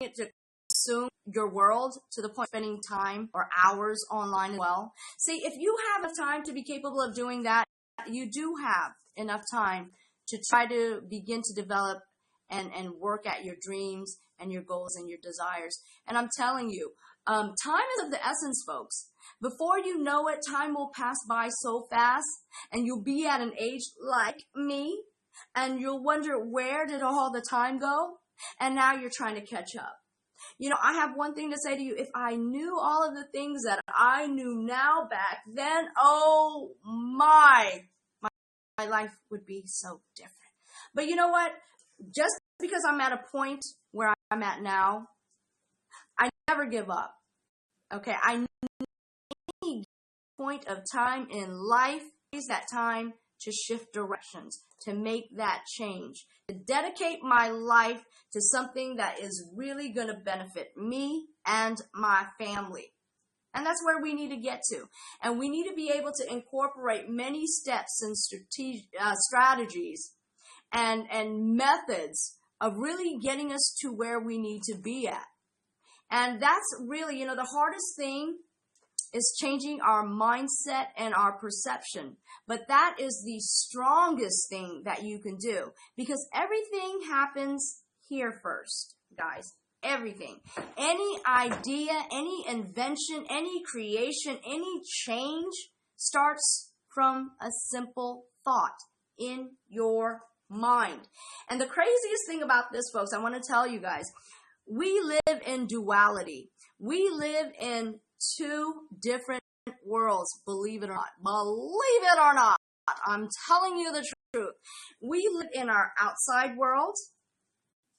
to consume your world to the point of spending time or hours online as well. See, if you have enough time to be capable of doing that, you do have enough time to try to begin to develop and work at your dreams and your goals and your desires. And I'm telling you, time is of the essence, folks. Before you know it, time will pass by so fast, and you'll be at an age like me, and you'll wonder, where did all the time go? And now you're trying to catch up. I have one thing to say to you. If I knew all of the things that I knew now back then, oh my life would be so different. But you know what? Just because I'm at a point where I'm at now, I never give up. Okay, I need a point of time in life, use that time to shift directions, to make that change, to dedicate my life to something that is really going to benefit me and my family. And that's where we need to get to. And we need to be able to incorporate many steps and strategies and methods of really getting us to where we need to be at. And that's really, the hardest thing is changing our mindset and our perception. But that is the strongest thing that you can do, because everything happens here first, guys. Everything. Any idea, any invention, any creation, any change starts from a simple thought in your mind. And the craziest thing about this, folks, I want to tell you guys, we live in duality. We live in two different worlds, believe it or not. Believe it or not. I'm telling you the truth. We live in our outside world,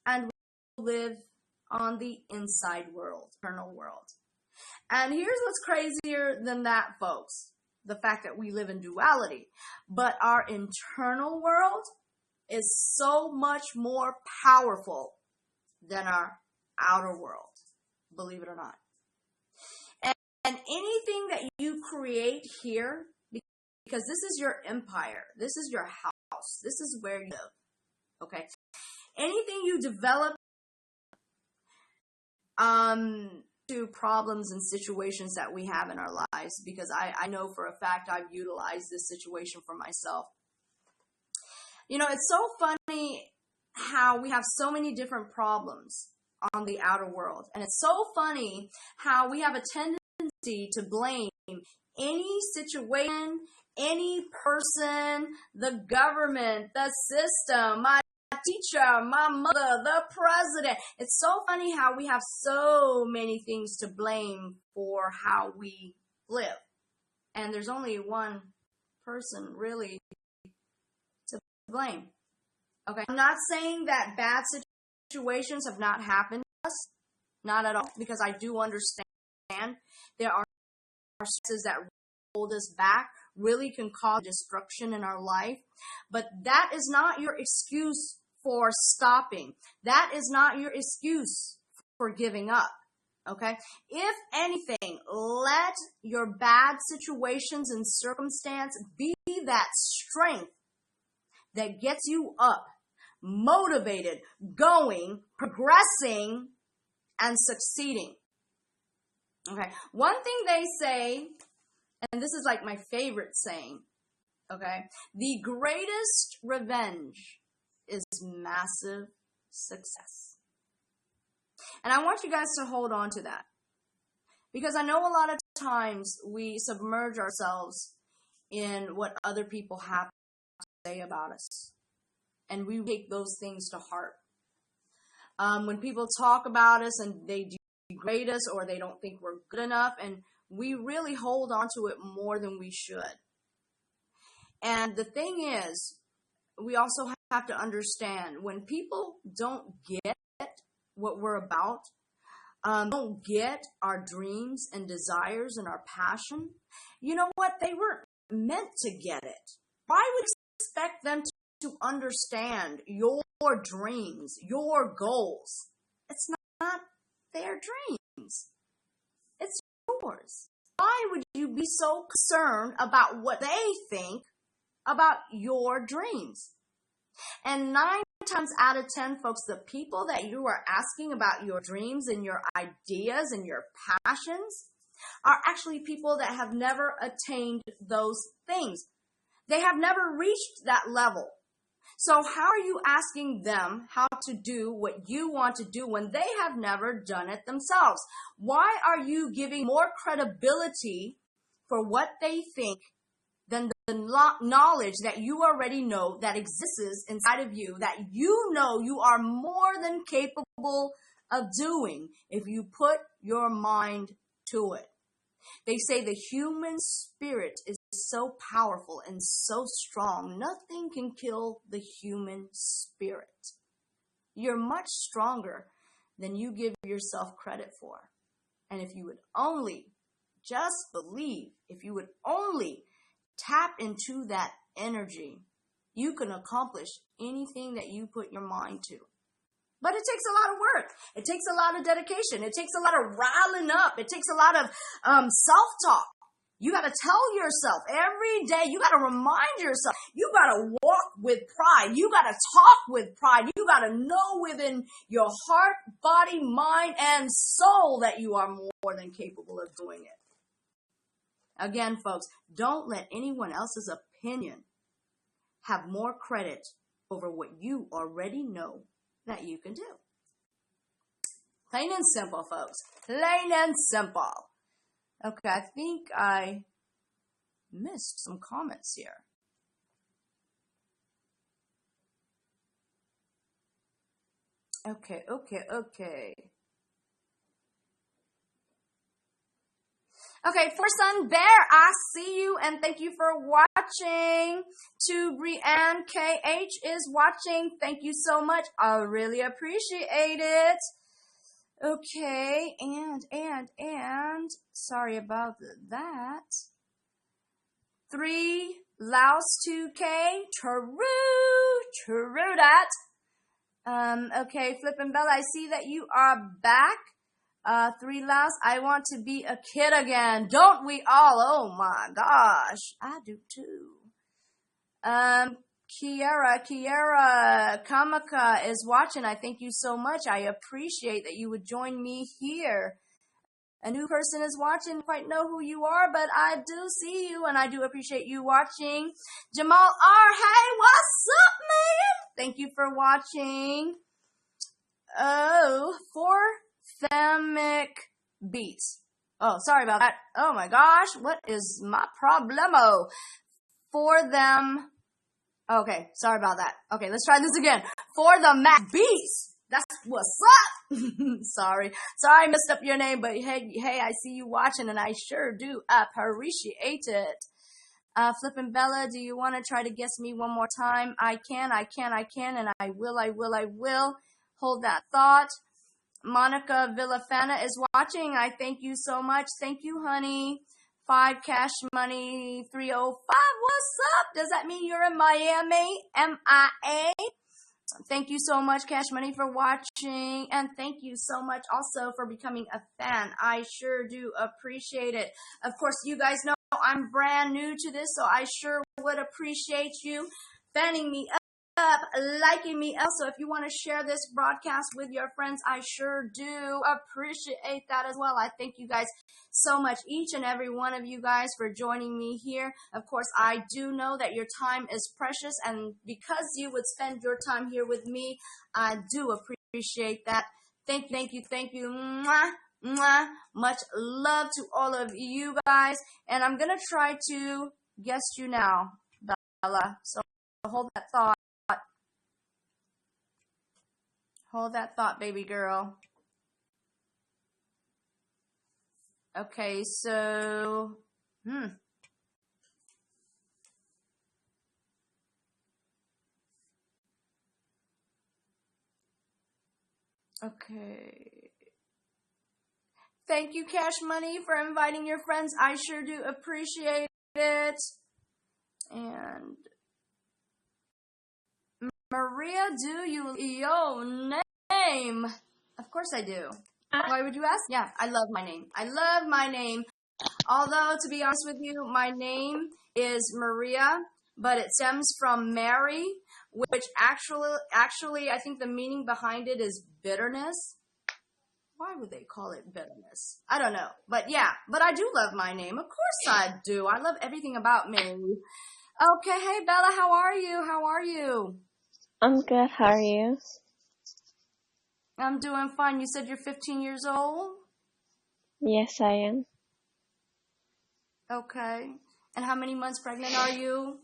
and we live on the inside world, eternal world. And here's what's crazier than that, folks. The fact that we live in duality. But our internal world is so much more powerful than our outer world, believe it or not. And anything that you create here, because this is your empire, this is your house, this is where you live, okay? Anything you develop to problems and situations that we have in our lives, because I know for a fact I've utilized this situation for myself. It's so funny how we have so many different problems on the outer world. And it's so funny how we have a tendency to blame any situation, any person, the government, the system, my teacher, my mother, the president. It's so funny how we have so many things to blame for how we live. And there's only one person really to blame. Okay, I'm not saying that bad situations have not happened to us, not at all, because I do understand there are stresses that hold us back, really can cause destruction in our life, but that is not your excuse for stopping. That is not your excuse for giving up. Okay? If anything, let your bad situations and circumstance be that strength that gets you up, motivated, going, progressing, and succeeding. Okay? One thing they say, and this is like my favorite saying, okay? The greatest revenge is massive success. And I want you guys to hold on to that, because I know a lot of times we submerge ourselves in what other people have to say about us, and we take those things to heart. When people talk about us and they degrade us, or they don't think we're good enough, and we really hold on to it more than we should. And the thing is, we also have to understand when people don't get what we're about, don't get our dreams and desires and our passion, you know what? They weren't meant to get it. Why would you expect them to understand your dreams, your goals? It's not their dreams. It's yours. Why would you be so concerned about what they think about your dreams? And 9 times out of 10, folks, the people that you are asking about your dreams and your ideas and your passions are actually people that have never attained those things. They have never reached that level. So how are you asking them how to do what you want to do when they have never done it themselves? Why are you giving more credibility for what they think than the knowledge that you already know that exists inside of you, that you know you are more than capable of doing if you put your mind to it? They say the human spirit is so powerful and so strong, nothing can kill the human spirit. You're much stronger than you give yourself credit for. And if you would only just believe, if you would only tap into that energy, you can accomplish anything that you put your mind to. But it takes a lot of work. It takes a lot of dedication. It takes a lot of riling up. It takes a lot of self-talk. You got to tell yourself every day. You got to remind yourself. You got to walk with pride. You got to talk with pride. You got to know within your heart, body, mind, and soul that you are more than capable of doing it. Again, folks, don't let anyone else's opinion have more credit over what you already know that you can do. Plain and simple, folks. Plain and simple. Okay, I think I missed some comments here. Okay. Okay, For Sun Bear, I see you and thank you for watching. To Brianne KH is watching. Thank you so much. I really appreciate it. Okay, and sorry about that. 3 Laos 2K, true that. Okay, Flippin' Bella, I see that you are back. 3 Laos, I want to be a kid again. Don't we all? Oh my gosh, I do too. Kiara Kamaka is watching. I thank you so much. I appreciate that you would join me here. A new person is watching. Quite know who you are, but I do see you and I do appreciate you watching. Jamal R. Hey, what's up, man? Thank you for watching. Oh, for Themic Beats. Oh, sorry about that. Oh my gosh, what is my problemo? For them. Okay, sorry about that. Okay, let's try this again. For the Mac Beats. That's what's up. Sorry, I messed up your name, but hey, I see you watching, and I sure do appreciate it. Flippin' Bella, do you want to try to guess me one more time? I can, and I will. Hold that thought. Monica Villafana is watching. I thank you so much. Thank you, honey. 5 Cash Money 305. What's up? Does that mean you're in Miami? MIA? Thank you so much, Cash Money, for watching. And thank you so much also for becoming a fan. I sure do appreciate it. Of course, you guys know I'm brand new to this, so I sure would appreciate you fanning me up, liking me up. So if you want to share this broadcast with your friends, I sure do appreciate that as well. I thank you guys so much, each and every one of you guys, for joining me here. Of course, I do know that your time is precious, and because you would spend your time here with me, I do appreciate that. Thank you. Mwah, mwah. Much love to all of you guys, and I'm gonna try to guess you now, Bella. So hold that thought. Hold that thought, baby girl. Okay, so, okay. Thank you, Cash Money, for inviting your friends. I sure do appreciate it. And Maria, do you your name? Of course I do. Why would you ask? Yeah, I love my name. I love my name. Although, to be honest with you, my name is Maria, but it stems from Mary, which actually, I think the meaning behind it is bitterness. Why would they call it bitterness? I don't know. But yeah, but I do love my name. Of course I do. I love everything about me. Okay, hey Bella, how are you? How are you? I'm good. How are you? I'm doing fine. You said you're 15 years old? Yes, I am. Okay. And how many months pregnant are you?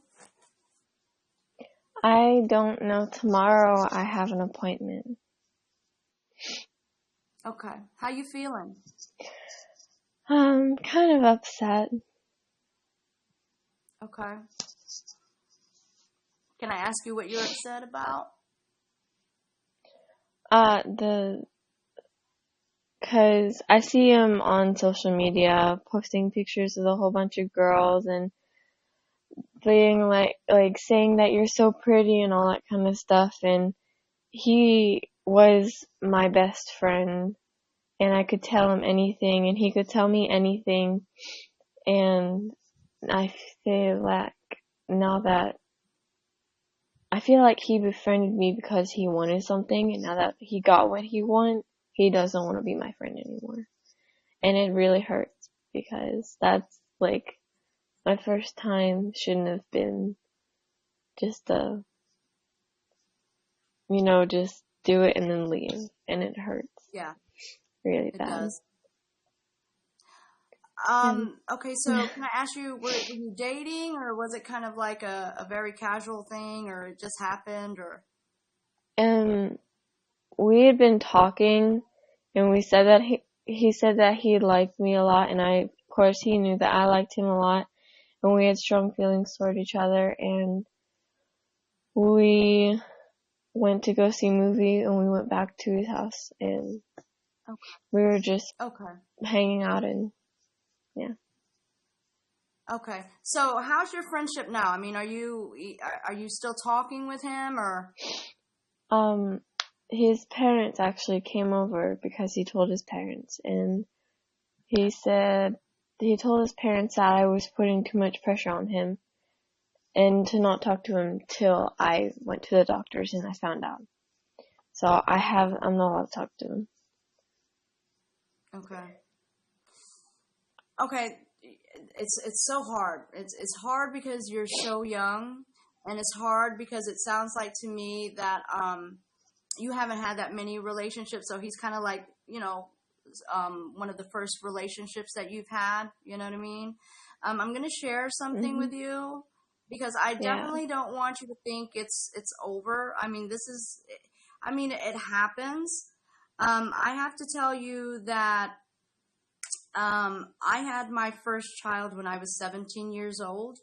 I don't know. Tomorrow I have an appointment. Okay. How you feeling? Kind of upset. Okay. Can I ask you what you're upset about? Cause I see him on social media posting pictures of a whole bunch of girls and being like saying that you're so pretty and all that kind of stuff, and he was my best friend and I could tell him anything and he could tell me anything, and I feel like now that I feel like he befriended me because he wanted something, and now that he got what he wanted, he doesn't want to be my friend anymore. And it really hurts because that's like my first time shouldn't have been just just do it and then leave, and it hurts. Yeah. Really It bad. does. Okay, so can I ask you, were you dating, or was it kind of like a very casual thing, or it just happened, or? We had been talking, and we said that he said that he liked me a lot, and of course he knew that I liked him a lot, and we had strong feelings toward each other, and we went to go see a movie, and we went back to his house, and we were just hanging out, and yeah. Okay, so how's your friendship now? I mean, are you still talking with him, or? His parents actually came over because he told his parents, and he said he told his parents that I was putting too much pressure on him and to not talk to him till I went to the doctors and I found out. So I'm not allowed to talk to him. Okay, it's so hard. It's hard because you're so young, and it's hard because it sounds like to me that you haven't had that many relationships, so he's kind of like, one of the first relationships that you've had, you know what I mean? I'm going to share something with you because I definitely don't want you to think it's over. I mean, it happens. I have to tell you that I had my first child when I was 17 years old,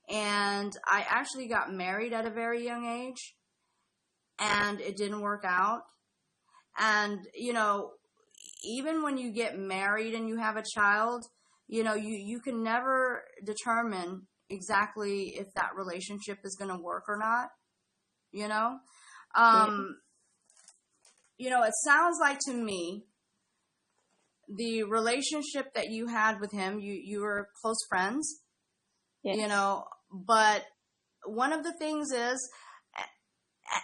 and I actually got married at a very young age, and it didn't work out. And, even when you get married and you have a child, you can never determine exactly if that relationship is going to work or not, it sounds like to me, the relationship that you had with him, you were close friends, but one of the things is,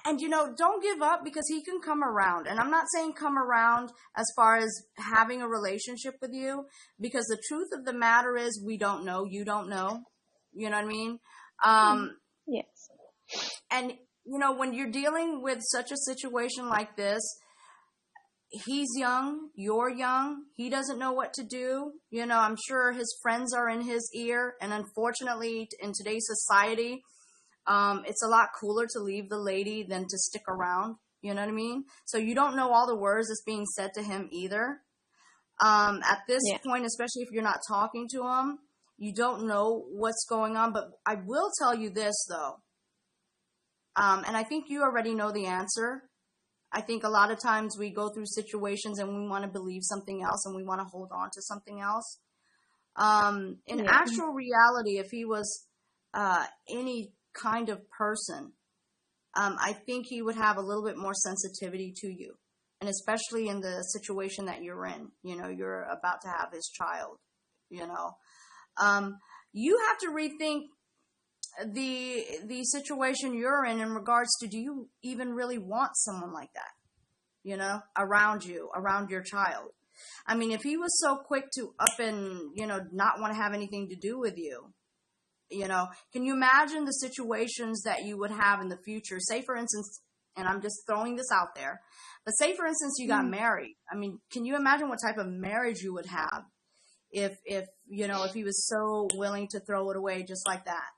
and don't give up, because he can come around. And I'm not saying come around as far as having a relationship with you, because the truth of the matter is we don't know. You don't know. You know what I mean? Yes. And, when you're dealing with such a situation like this, he's young, you're young, he doesn't know what to do. I'm sure his friends are in his ear. And unfortunately, in today's society, it's a lot cooler to leave the lady than to stick around. You know what I mean? So you don't know all the words that's being said to him either. At this Yeah. point, especially if you're not talking to him, you don't know what's going on. But I will tell you this, though, and I think you already know the answer. I think a lot of times we go through situations and we want to believe something else and we want to hold on to something else. In Yeah. actual reality, if he was any kind of person, I think he would have a little bit more sensitivity to you. And especially in the situation that you're in, you're about to have his child, you have to rethink the situation you're in regards to, do you even really want someone like that, around you, around your child? I mean, if he was so quick to up and, not want to have anything to do with you, can you imagine the situations that you would have in the future? Say, for instance, and I'm just throwing this out there, but say, for instance, you got married. I mean, can you imagine what type of marriage you would have if he was so willing to throw it away just like that?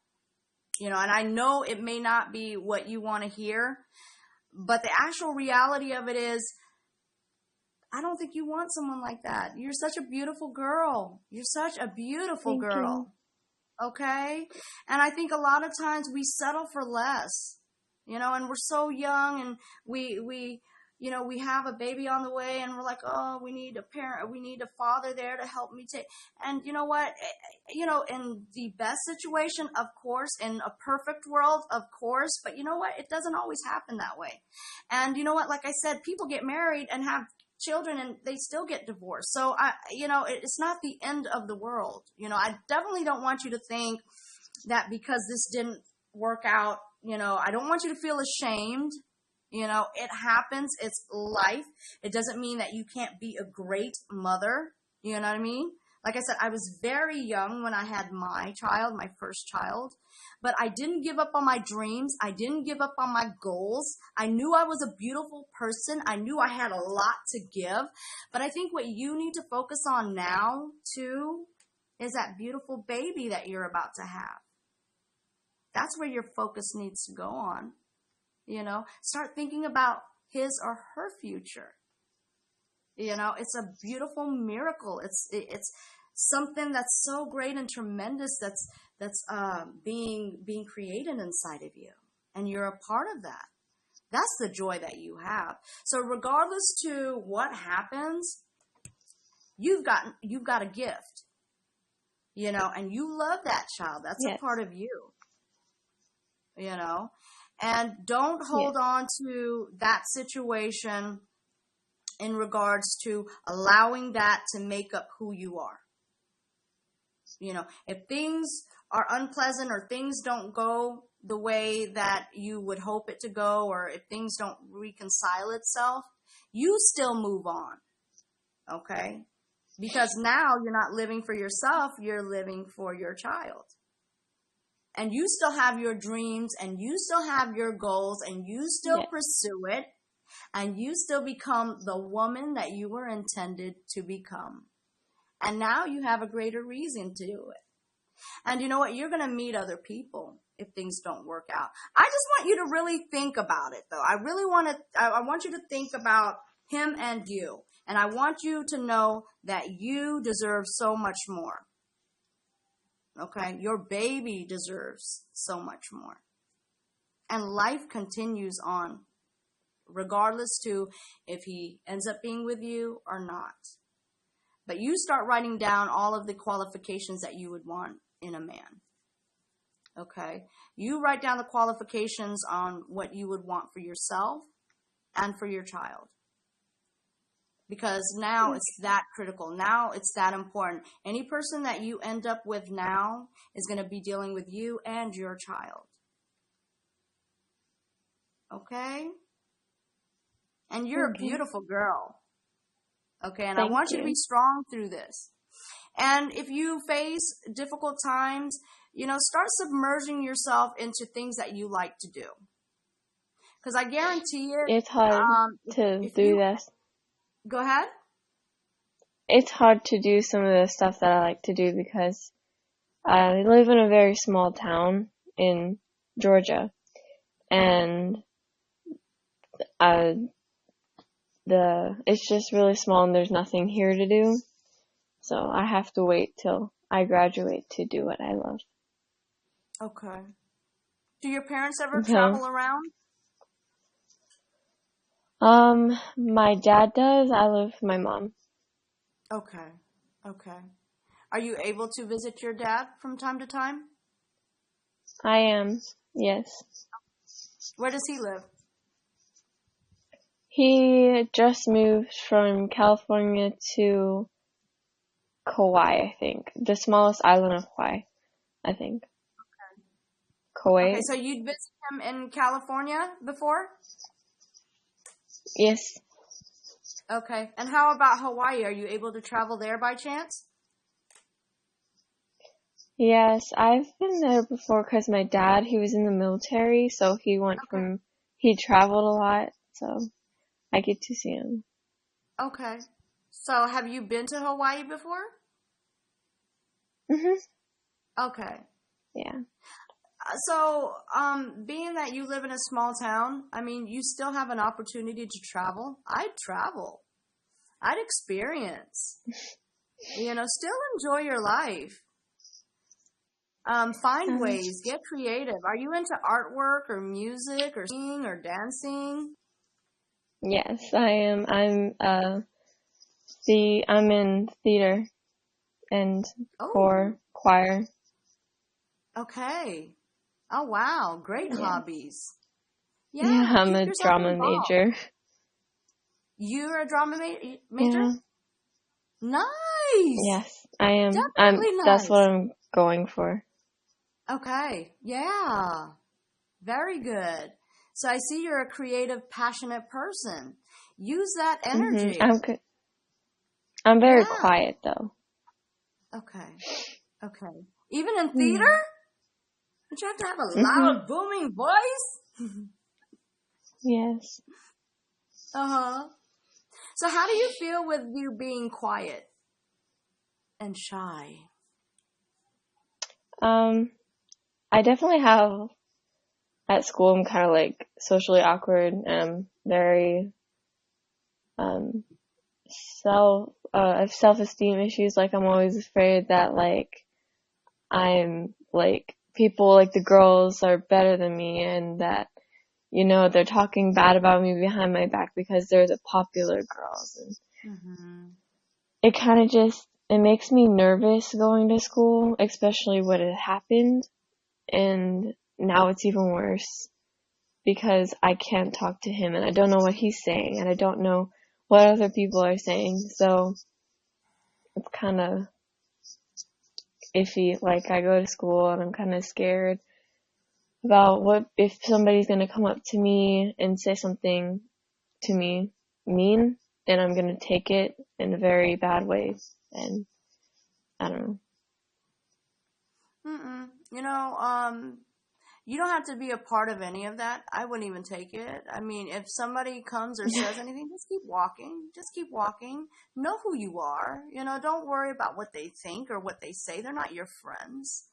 And I know it may not be what you want to hear, but the actual reality of it is, I don't think you want someone like that. You're such a beautiful girl. You're such a beautiful Thank girl. Okay? And I think a lot of times we settle for less, and we're so young, and we have a baby on the way, and we're like, oh, we need a parent, we need a father there to help me take. And you know what? In the best situation, of course, in a perfect world, of course, but you know what? It doesn't always happen that way. And you know what? Like I said, people get married and have children and they still get divorced. So it's not the end of the world. I definitely don't want you to think that because this didn't work out, I don't want you to feel ashamed. It happens. It's life. It doesn't mean that you can't be a great mother. You know what I mean? Like I said, I was very young when I had my child, my first child, but I didn't give up on my dreams. I didn't give up on my goals. I knew I was a beautiful person. I knew I had a lot to give, but I think what you need to focus on now too is that beautiful baby that you're about to have. That's where your focus needs to go on. Start thinking about his or her future. It's a beautiful miracle. It's something that's so great and tremendous that's being created inside of you, and you're a part of that. That's the joy that you have. So regardless to what happens, you've got a gift, and you love that child. That's Yes. a part of you, and don't hold on to that situation in regards to allowing that to make up who you are. If things are unpleasant or things don't go the way that you would hope it to go, or if things don't reconcile itself, you still move on. Okay? Because now you're not living for yourself, you're living for your child. And you still have your dreams, and you still have your goals, and you still pursue it, and you still become the woman that you were intended to become. And now you have a greater reason to do it. And you know what? You're going to meet other people if things don't work out. I just want you to really think about it, though. I want you to think about him and you. And I want you to know that you deserve so much more. Okay? Your baby deserves so much more. And life continues on, regardless to if he ends up being with you or not. But you start writing down all of the qualifications that you would want in a man. Okay? You write down the qualifications on what you would want for yourself and for your child. Because now it's that critical. Now it's that important. Any person that you end up with now is going to be dealing with you and your child. Okay? And you're a beautiful girl. Okay, and I want you to be strong through this. And if you face difficult times, start submerging yourself into things that you like to do. Because I guarantee it. It's hard to do this. Go ahead. It's hard to do some of the stuff that I like to do because I live in a very small town in Georgia. And it's just really small and there's nothing here to do. So I have to wait till I graduate to do what I love. Okay. Do your parents ever So, travel around? my dad does. I live with my mom. Okay. Okay. Are you able to visit your dad from time to time? I am, yes. Where does he live? He just moved from California to Kauai, I think. The smallest island of Hawaii, I think. Okay, Kauai? so you'd visit him in California before? Yes. Okay. And how about Hawaii? Are you able to travel there by chance? Yes, I've been there before because my dad, he was in the military, so Okay. he traveled a lot, so I get to see him. Okay. So have you been to Hawaii before? Mhm. Okay. Yeah. So, being that you live in a small town, I mean, you still have an opportunity to travel. I'd travel. I'd experience. Still enjoy your life. Find Um, ways, get creative. Are you into artwork or music or singing or dancing? yes, I am. I'm in theater and Oh, choir. okay. Oh, wow. Great Yeah. hobbies. Yeah, Yeah, I'm keep a yourself drama involved. major. You're a drama major? Yeah. Nice. Yes, I am. Definitely That's what nice. I'm going for. Okay. Yeah. Very good. So I see you're a creative, passionate person. Use that Mhm. energy. I'm very Yeah. quiet though. Okay. Okay. Even in theater? Yeah. Don't you have to have a Mhm. loud, booming voice? Yes. Uh-huh. So how do you feel with you being quiet and shy? I definitely have at school. I'm kind of like socially awkward and I'm very um I have self-esteem issues. Like I'm always afraid that like I'm like people like the girls are better than me and that they're talking bad about me behind my back because they're the popular girls. And Mm-hmm. it kind of it makes me nervous going to school, especially when it happened. And now it's even worse because I can't talk to him and I don't know what he's saying and I don't know what other people are saying. So it's kind of iffy. Like I go to school and I'm kind of scared about what if somebody's going to come up to me and say something to me mean, and I'm going to take it in a very bad way. And I don't know. Mm-mm. You don't have to be a part of any of that. I wouldn't even take it. I mean, if somebody comes or says anything, just keep walking. Just keep walking. Know who you are. Don't worry about what they think or what they say. They're not your friends.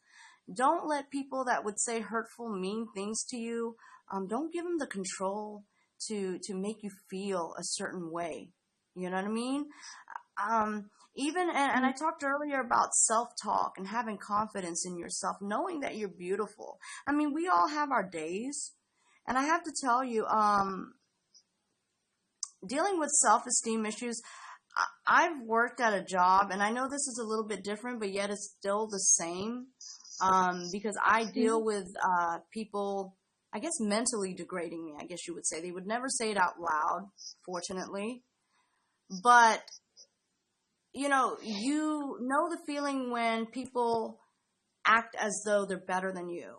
Don't let people that would say hurtful, mean things to you, don't give them the control to make you feel a certain way. You know what I mean? And I talked earlier about self-talk and having confidence in yourself, knowing that you're beautiful. I mean, we all have our days. And I have to tell you, dealing with self-esteem issues, I've worked at a job, and I know this is a little bit different, but yet it's still the same. Because I deal with people, I guess, mentally degrading me, I guess you would say. They would never say it out loud, fortunately. But, you know the feeling when people act as though they're better than you,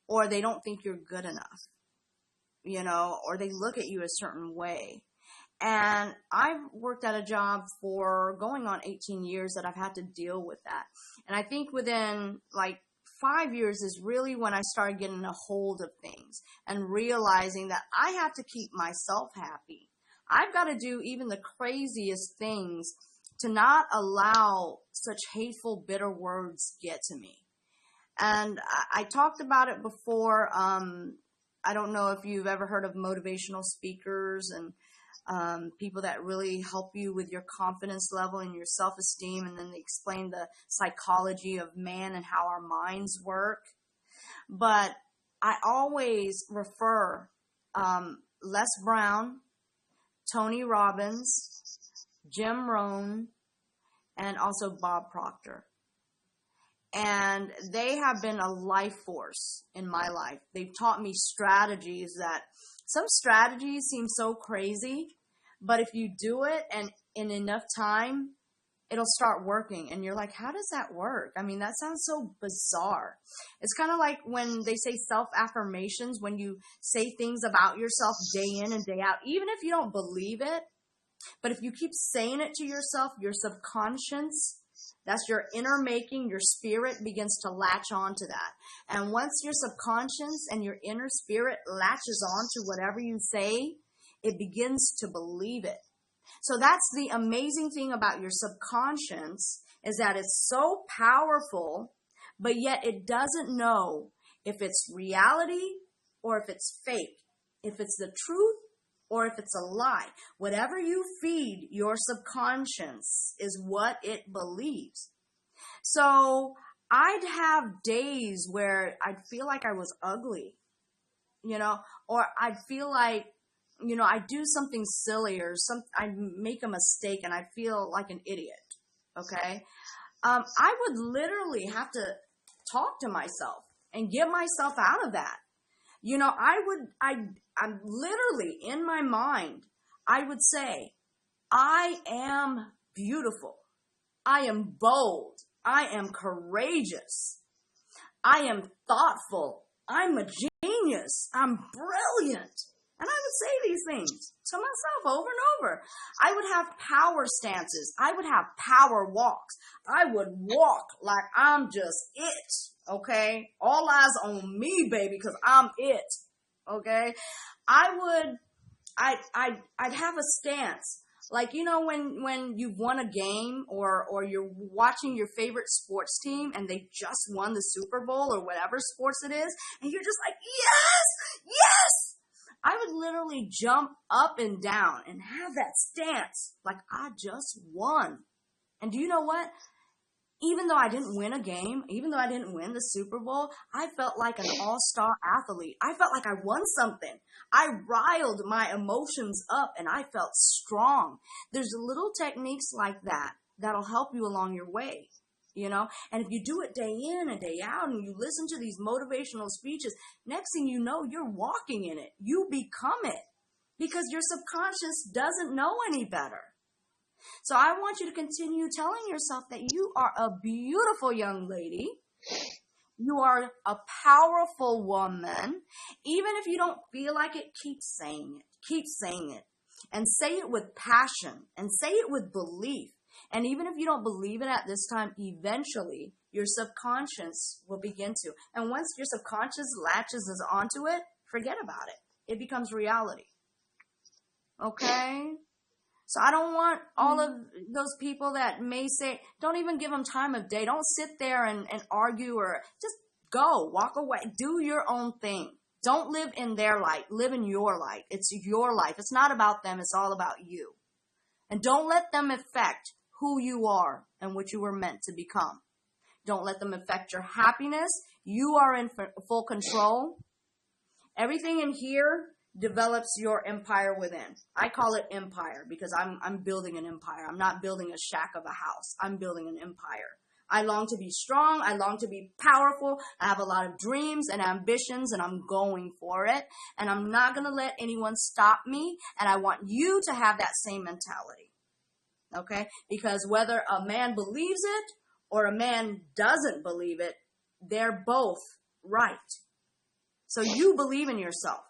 or they don't think you're good enough, or they look at you a certain way. And I've worked at a job for going on 18 years that I've had to deal with that. And I think within like 5 years is really when I started getting a hold of things and realizing that I have to keep myself happy. I've got to do even the craziest things to not allow such hateful, bitter words get to me. And I talked about it before. I don't know if you've ever heard of motivational speakers and people that really help you with your confidence level and your self-esteem, and then they explain the psychology of man and how our minds work. But I always refer Les Brown, Tony Robbins, Jim Rohn, and also Bob Proctor. And they have been a life force in my life. They've taught me strategies that some strategies seem so crazy, but if you do it and in enough time, it'll start working. And you're like, how does that work? I mean, that sounds so bizarre. It's kind of like when they say self-affirmations, when you say things about yourself day in and day out, even if you don't believe it, but if you keep saying it to yourself, your subconscious, that's your inner making, your spirit begins to latch on to that. And once your subconscious and your inner spirit latches on to whatever you say, it begins to believe it. So that's the amazing thing about your subconscious, is that it's so powerful, but yet it doesn't know if it's reality or if it's fake, if it's the truth or if it's a lie. Whatever you feed your subconscious is what it believes. So I'd have days where I'd feel like I was ugly, or I'd feel like, I do something silly or I make a mistake and I feel like an idiot. Okay. I would literally have to talk to myself and get myself out of that. I'm literally in my mind, I would say, I am beautiful. I am bold. I am courageous. I am thoughtful. I'm a genius. I'm brilliant. And I would say these things to myself over and over. I would have power stances. I would have power walks. I would walk like I'm just it. Okay? All eyes on me, baby, because I'm it. Okay? I'd have a stance. Like, when you've won a game or you're watching your favorite sports team and they just won the Super Bowl or whatever sports it is, and you're just like, yes, yes. I would literally jump up and down and have that stance like I just won. And do you know what? Even though I didn't win a game, even though I didn't win the Super Bowl, I felt like an all-star athlete. I felt like I won something. I riled my emotions up and I felt strong. There's little techniques like that that'll help you along your way. And if you do it day in and day out and you listen to these motivational speeches, next thing you know, you're walking in it. You become it because your subconscious doesn't know any better. So I want you to continue telling yourself that you are a beautiful young lady. You are a powerful woman. Even if you don't feel like it, keep saying it. Keep saying it. And say it with passion and say it with belief. And even if you don't believe it at this time, eventually your subconscious will begin to. And once your subconscious latches onto it, forget about it. It becomes reality. Okay? So I don't want all of those people that may say, don't even give them time of day. Don't sit there and argue or just go, walk away, do your own thing. Don't live in their light. Live in your light. It's your life. It's not about them. It's all about you. And don't let them affect who you are and what you were meant to become. Don't let them affect your happiness. You are in full control. Everything in here develops your empire within. I call it empire because I'm building an empire. I'm not building a shack of a house. I'm building an empire. I long to be strong. I long to be powerful. I have a lot of dreams and ambitions and I'm going for it. And I'm not going to let anyone stop me. And I want you to have that same mentality. Okay? Because whether a man believes it or a man doesn't believe it, they're both right. So you believe in yourself.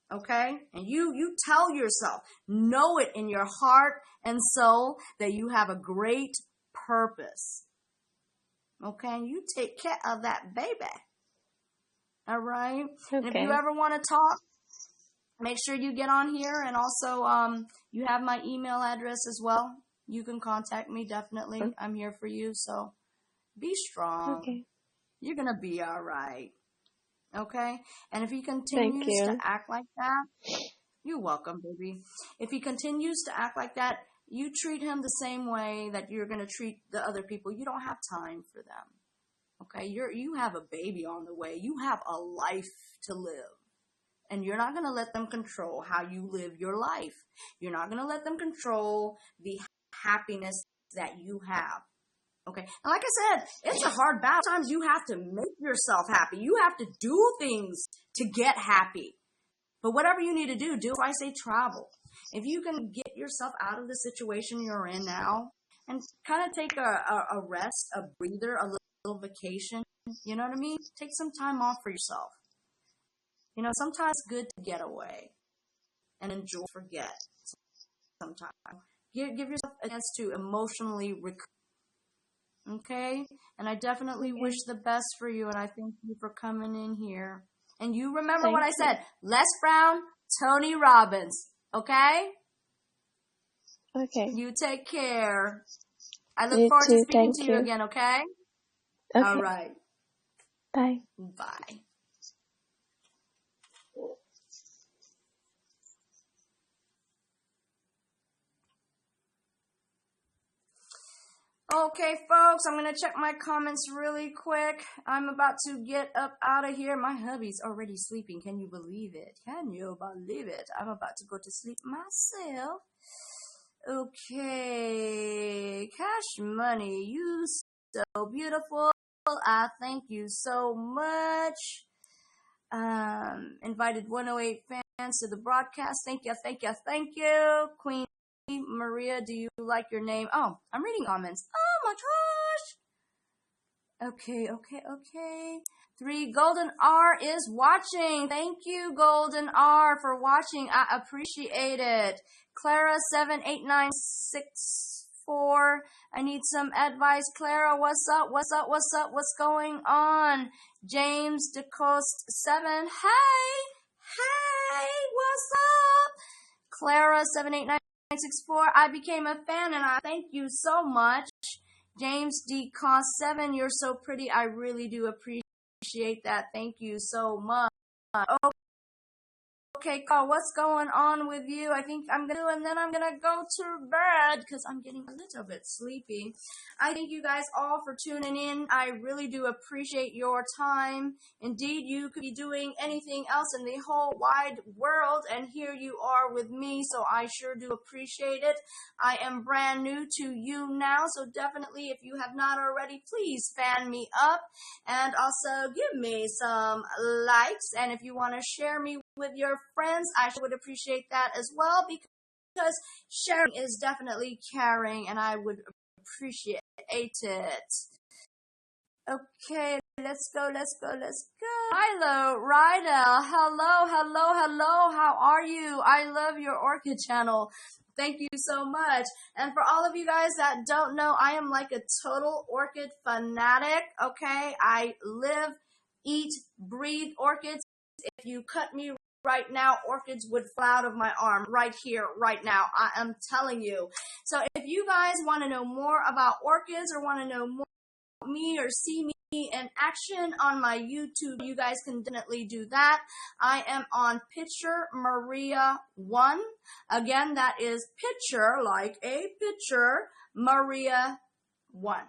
Okay? And you tell yourself, know it in your heart and soul that you have a great purpose. Okay? And you take care of that baby. All right? Okay. And if you ever want to talk, make sure you get on here, and also you have my email address as well. You can contact me, definitely. Okay. I'm here for you, so be strong. Okay. You're going to be all right. Okay? And if he continues to act like that, You're welcome, baby. If he continues to act like that, you treat him the same way that you're going to treat the other people. You don't have time for them. Okay? You have a baby on the way. You have a life to live. And you're not going to let them control how you live your life. You're not going to let them control the happiness that you have. Okay? And like I said, it's a hard battle. Sometimes you have to make yourself happy. You have to do things to get happy. But whatever you need to do. I say travel. If you can get yourself out of the situation you're in now and kind of take a rest, a breather, a little vacation, you know what I mean? Take some time off for yourself. You know, sometimes it's good to get away and enjoy, forget sometimes. Give yourself a chance to emotionally recover. Okay? And I definitely wish the best for you, and I thank you for coming in here. And you remember what I said. Les Brown, Tony Robbins. Okay? Okay. You take care. I look You forward too. to speaking Thank to you you. again, okay? Okay. All right. Bye. Bye. Okay, folks, I'm going to check my comments really quick. I'm about to get up out of here. My hubby's already sleeping. Can you believe it? Can you believe it? I'm about to go to sleep myself. Okay, Cash Money, you so beautiful. I thank you so much. Invited 108 fans to the broadcast. Thank you, thank you, thank you. Queen Maria, do you like your name? Oh, I'm reading comments. Oh my gosh. Okay. 3 Golden R is watching. Thank you, Golden R, for watching. I appreciate it. Clara 78964. I need some advice. Clara, what's up? What's going on? James DeCoste 7. Hey, what's up? Clara 78964. I became a fan and I thank you so much. James D. Cost 7, you're so pretty. I really do appreciate that. Thank you so much. Okay, Carl, what's going on with you? I think I'm gonna do, and then I'm gonna go to bed because I'm getting a little bit sleepy. I thank you guys all for tuning in. I really do appreciate your time. Indeed, you could be doing anything else in the whole wide world, and here you are with me, so I sure do appreciate it. I am brand new to YouNow, so definitely, if you have not already, please fan me up, and also give me some likes, and if you want to share me with your friends, I sure would appreciate that as well, because sharing is definitely caring, and I would appreciate it. Okay, let's go. Milo, Rydell, hello, how are you? I love your orchid channel. Thank you so much. And for all of you guys that don't know, I am like a total orchid fanatic, okay? I live, eat, breathe orchids. If you cut me right now, orchids would fall out of my arm right here, right now. I am telling you. So if you guys want to know more about orchids or want to know more about me or see me in action on my YouTube, you guys can definitely do that. I am on Picture Maria 1. Again, that is picture, like a picture, Maria 1.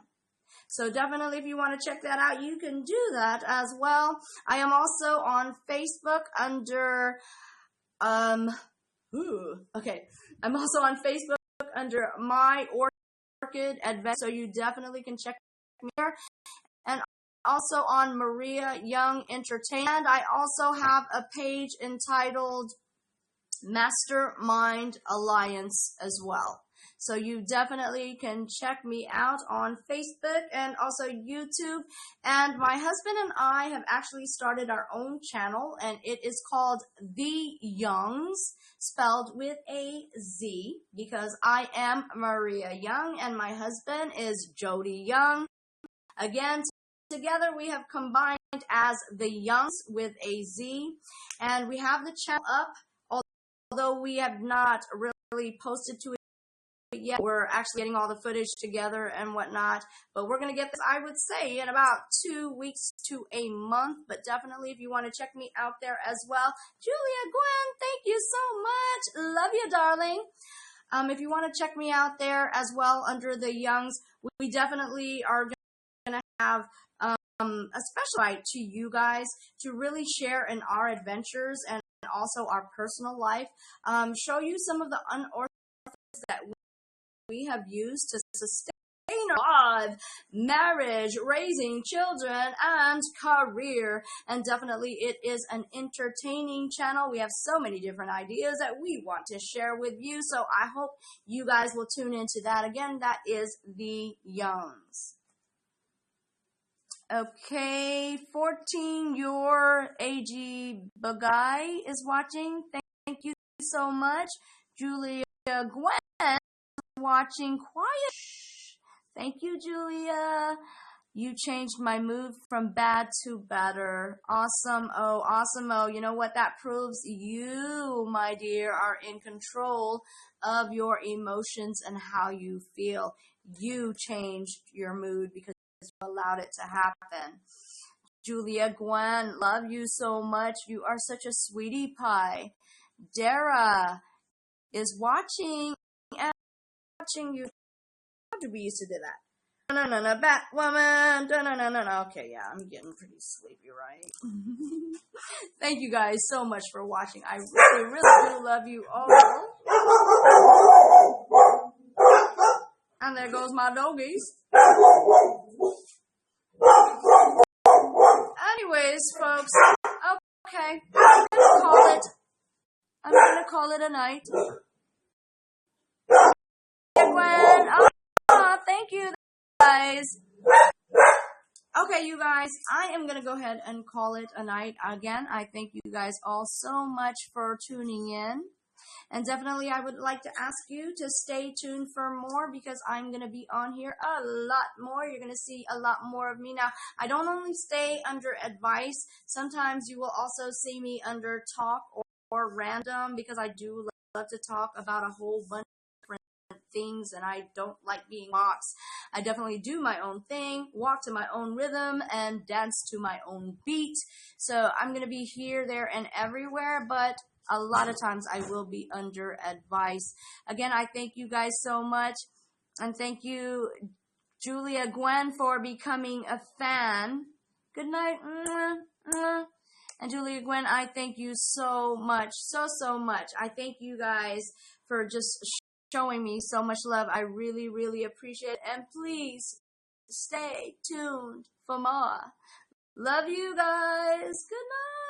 So definitely, if you want to check that out, you can do that as well. I am also on Facebook under, I'm also on Facebook under My Orchid Adventure, so you definitely can check me there. And also on Maria Young Entertainment. I also have a page entitled Mastermind Alliance as well. So you definitely can check me out on Facebook and also YouTube. And my husband and I have actually started our own channel, and it is called The Youngs, spelled with a Z, because I am Maria Young and my husband is Jody Young. Again, together we have combined as The Youngs with a Z, and we have the channel up, although we have not really posted to it yet. We're actually getting all the footage together and whatnot, but we're going to get this, I would say, in about 2 weeks to a month. But definitely, if you want to check me out there as well, Julia Gwen, thank you so much. Love you, darling. If you want to check me out there as well under the Youngs, we definitely are going to have a special invite to you guys to really share in our adventures and also our personal life, show you some of the unorthodox that we have used to sustain our life, marriage, raising children, and career. And definitely it is an entertaining channel. We have so many different ideas that we want to share with you. So I hope you guys will tune into that. Again, that is the Youngs. Okay, 14, your AG Bagay is watching. Thank you so much. Julia Gwen watching quiet. Thank you, Julia. You changed my mood from bad to better. Awesome. Oh, awesome. Oh, you know what that proves? You, my dear, are in control of your emotions and how you feel. You changed your mood because you allowed it to happen. Julia Gwen, love you so much. You are such a sweetie pie. Dara is watching you. How did we used to do that? No, Batwoman. No. Okay, yeah, I'm getting pretty sleepy, right? Thank you guys so much for watching. I really, really do love you all. And there goes my doggies. Anyways, folks, okay, I'm gonna call it a night. Gwen, thank you guys. Okay, you guys, I am gonna go ahead and call it a night again. I thank you guys all so much for tuning in. And definitely I would like to ask you to stay tuned for more because I'm going to be on here a lot more. You're going to see a lot more of me. Now, I don't only stay under advice. Sometimes you will also see me under talk or random because I do love to talk about a whole bunch of different things and I don't like being boxed. I definitely do my own thing, walk to my own rhythm, and dance to my own beat. So I'm going to be here, there, and everywhere, but a lot of times I will be under advice. Again, I thank you guys so much. And thank you, Julia Gwen, for becoming a fan. Good night. And Julia Gwen, I thank you so much. So much. I thank you guys for just showing me so much love. I really, really appreciate it. And please stay tuned for more. Love you guys. Good night.